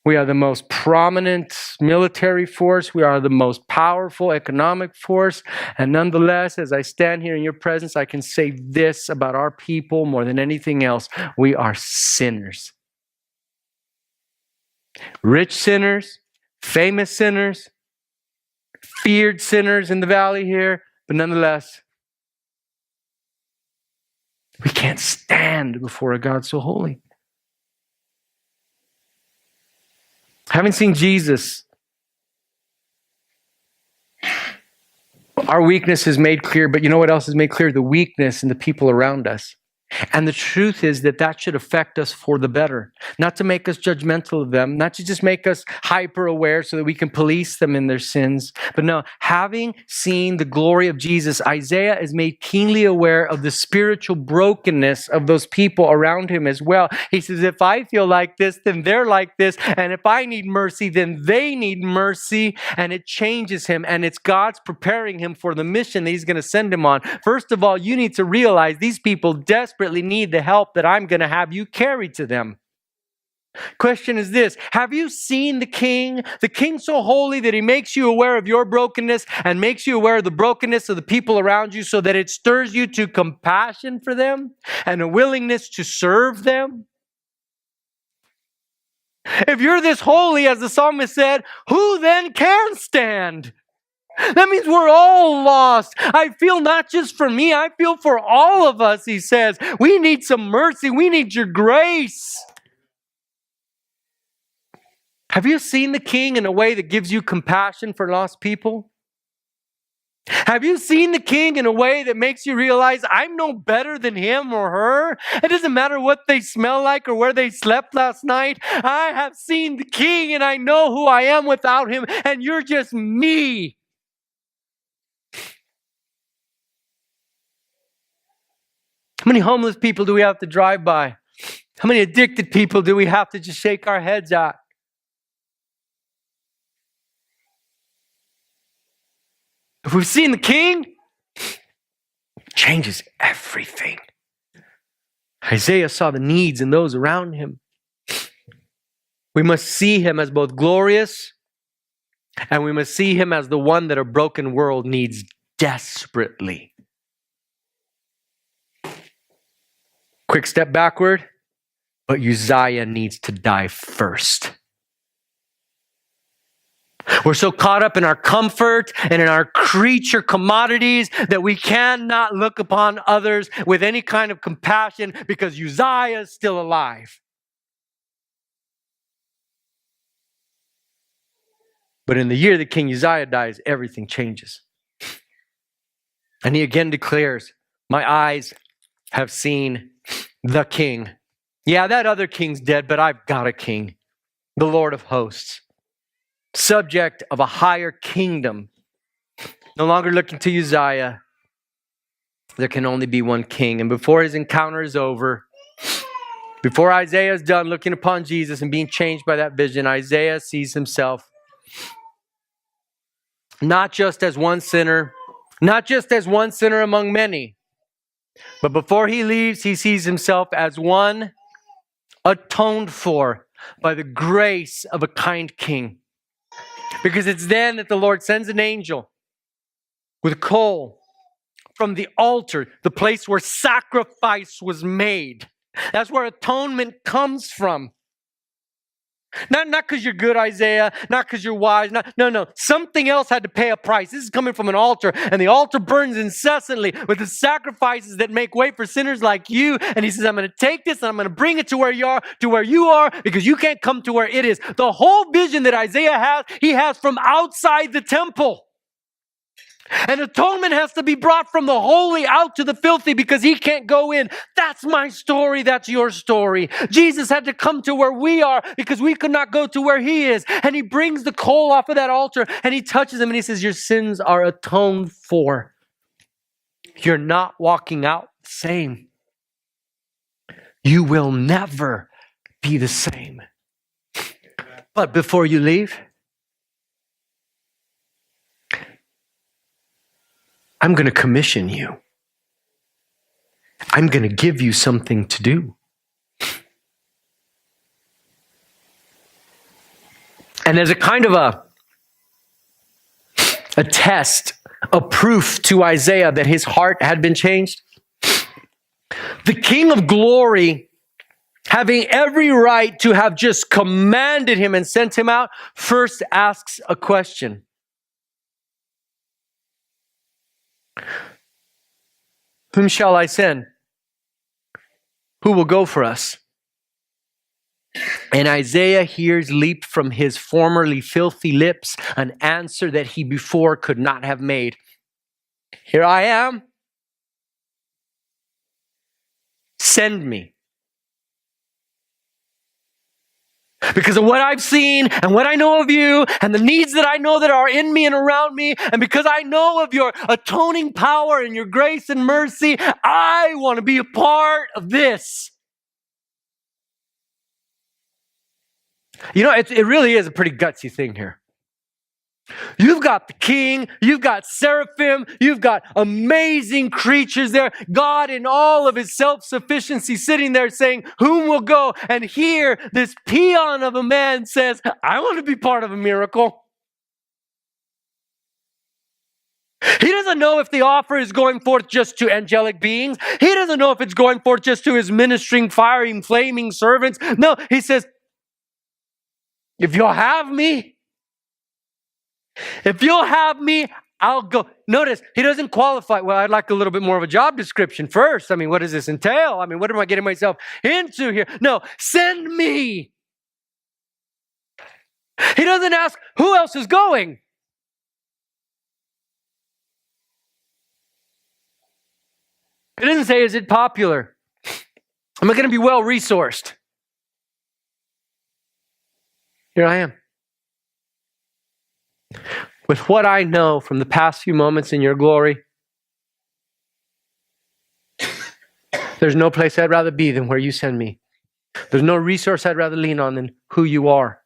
We are the most prominent military force. We are the most powerful economic force. And nonetheless, as I stand here in your presence, I can say this about our people more than anything else. We are sinners. Rich sinners, famous sinners, feared sinners in the valley here. But nonetheless, we can't stand before a God so holy. Having seen Jesus, our weakness is made clear, but you know what else is made clear? The weakness in the people around us. And the truth is that should affect us for the better. Not to make us judgmental of them, not to just make us hyper aware so that we can police them in their sins. But no, having seen the glory of Jesus, Isaiah is made keenly aware of the spiritual brokenness of those people around him as well. He says, if I feel like this, then they're like this. And if I need mercy, then they need mercy. And it changes him. And it's God's preparing him for the mission that he's going to send him on. First of all, you need to realize these people desperately need the help that I'm going to have you carry to them. Question is this: have you seen the King so holy that he makes you aware of your brokenness and makes you aware of the brokenness of the people around you so that it stirs you to compassion for them and a willingness to serve them? If you're this holy, as the psalmist said, who then can stand? That means we're all lost. I feel not just for me, I feel for all of us, he says. We need some mercy. We need your grace. Have you seen the King in a way that gives you compassion for lost people? Have you seen the King in a way that makes you realize I'm no better than him or her? It doesn't matter what they smell like or where they slept last night. I have seen the King and I know who I am without him, and you're just me. How many homeless people do we have to drive by? How many addicted people do we have to just shake our heads at? If we've seen the King, it changes everything. Isaiah saw the needs in those around him. We must see him as both glorious, and we must see him as the one that a broken world needs desperately. Quick step backward, but Uzziah needs to die first. We're so caught up in our comfort and in our creature commodities that we cannot look upon others with any kind of compassion because Uzziah is still alive. But in the year that King Uzziah dies, everything changes. And he again declares, my eyes have seen the King. Yeah, that other king's dead, but I've got a king, the Lord of hosts, subject of a higher kingdom. No longer looking to Uzziah, there can only be one king. And before his encounter is over, before Isaiah is done looking upon Jesus and being changed by that vision, Isaiah sees himself not just as one sinner, not just as one sinner among many, but before he leaves, he sees himself as one atoned for by the grace of a kind king. Because it's then that the Lord sends an angel with coal from the altar, the place where sacrifice was made. That's where atonement comes from. Not because you're good, Isaiah, not because you're wise. No. Something else had to pay a price. This is coming from an altar, and the altar burns incessantly with the sacrifices that make way for sinners like you. And he says, I'm going to take this and I'm going to bring it to where you are, because you can't come to where it is. The whole vision that Isaiah has, he has from outside the temple. And atonement has to be brought from the holy out to the filthy because he can't go in. That's my story. That's your story. Jesus had to come to where we are because we could not go to where he is. And he brings the coal off of that altar and he touches them and he says, your sins are atoned for. You're not walking out the same. You will never be the same. But before you leave, I'm going to commission you. I'm going to give you something to do. And as a kind of a test, a proof to Isaiah that his heart had been changed, the King of Glory, having every right to have just commanded him and sent him out, first asks a question. Whom shall I send? Who will go for us? And Isaiah hears leap from his formerly filthy lips an answer that he before could not have made. Here I am. Send me. Because of what I've seen and what I know of you and the needs that I know that are in me and around me, and because I know of your atoning power and your grace and mercy, I want to be a part of this. You know, it really is a pretty gutsy thing here. You've got the king, you've got seraphim, you've got amazing creatures there. God in all of his self-sufficiency sitting there saying, whom will go? And here, this peon of a man says, I want to be part of a miracle. He doesn't know if the offer is going forth just to angelic beings. He doesn't know if it's going forth just to his ministering, firing, flaming servants. No, he says, if you'll have me, I'll go. Notice, he doesn't qualify. Well, I'd like a little bit more of a job description first. I mean, what does this entail? I mean, what am I getting myself into here? No, send me. He doesn't ask, who else is going? He doesn't say, is it popular? Am I going to be well resourced? Here I am. With what I know from the past few moments in your glory, there's no place I'd rather be than where you send me. There's no resource I'd rather lean on than who you are.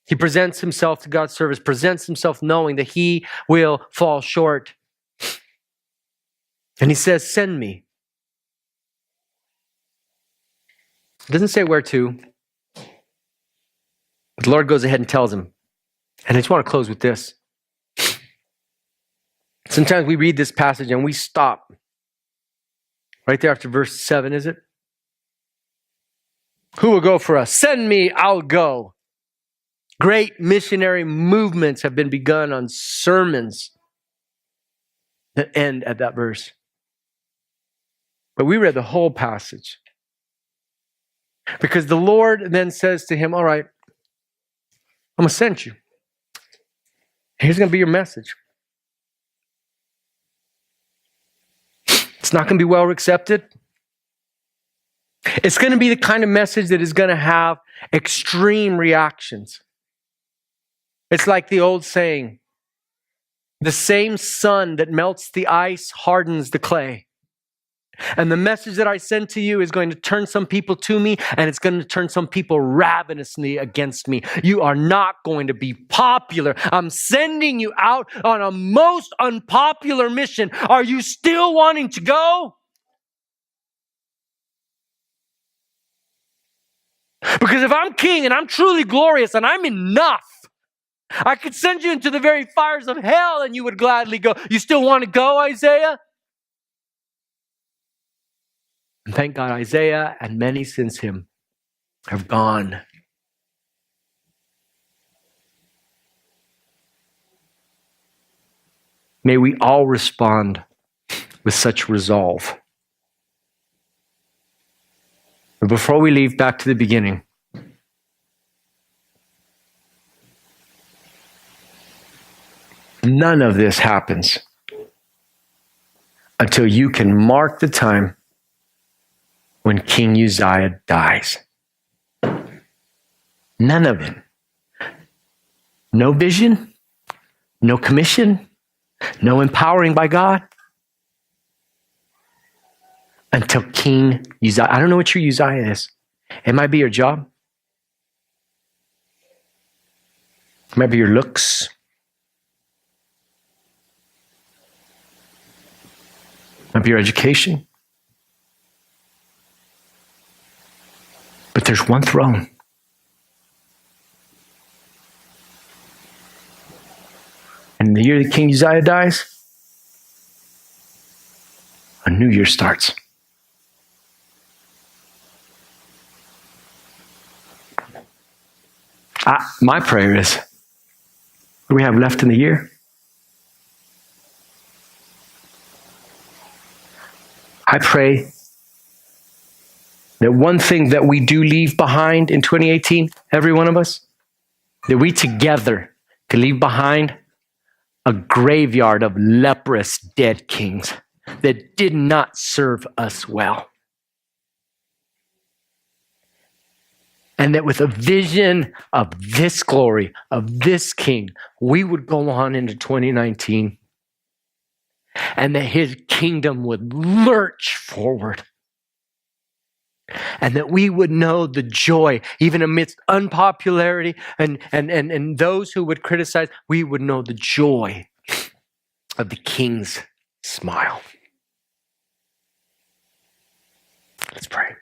He presents himself to God's service, presents himself knowing that he will fall short. And he says, send me. It doesn't say where to. But the Lord goes ahead and tells him. And I just want to close with this. Sometimes we read this passage and we stop. Right there after verse 7, is it? Who will go for us? Send me, I'll go. Great missionary movements have been begun on sermons that end at that verse. But we read the whole passage. Because the Lord then says to him, all right, I'm going to send you. Here's going to be your message. It's not going to be well accepted. It's going to be the kind of message that is going to have extreme reactions. It's like the old saying, the same sun that melts the ice hardens the clay. And the message that I send to you is going to turn some people to me, and it's going to turn some people ravenously against me. You are not going to be popular. I'm sending you out on a most unpopular mission. Are you still wanting to go? Because if I'm king and I'm truly glorious and I'm enough, I could send you into the very fires of hell and you would gladly go. You still want to go, Isaiah? And thank God, Isaiah and many since him have gone. May we all respond with such resolve. But before we leave, back to the beginning. None of this happens until you can mark the time when King Uzziah dies. None of it. No vision, no commission, no empowering by God. Until King Uzziah. I don't know what your Uzziah is. It might be your job. It might be your looks. of your education. But there's one throne. And the year that King Uzziah dies, a new year starts. My prayer is, what do we have left in the year? I pray that one thing that we do leave behind in 2018, every one of us, that we together can leave behind a graveyard of leprous dead kings that did not serve us well. And that with a vision of this glory, of this king, we would go on into 2019 and that his kingdom would lurch forward. And that we would know the joy, even amidst unpopularity and those who would criticize, we would know the joy of the king's smile. Let's pray.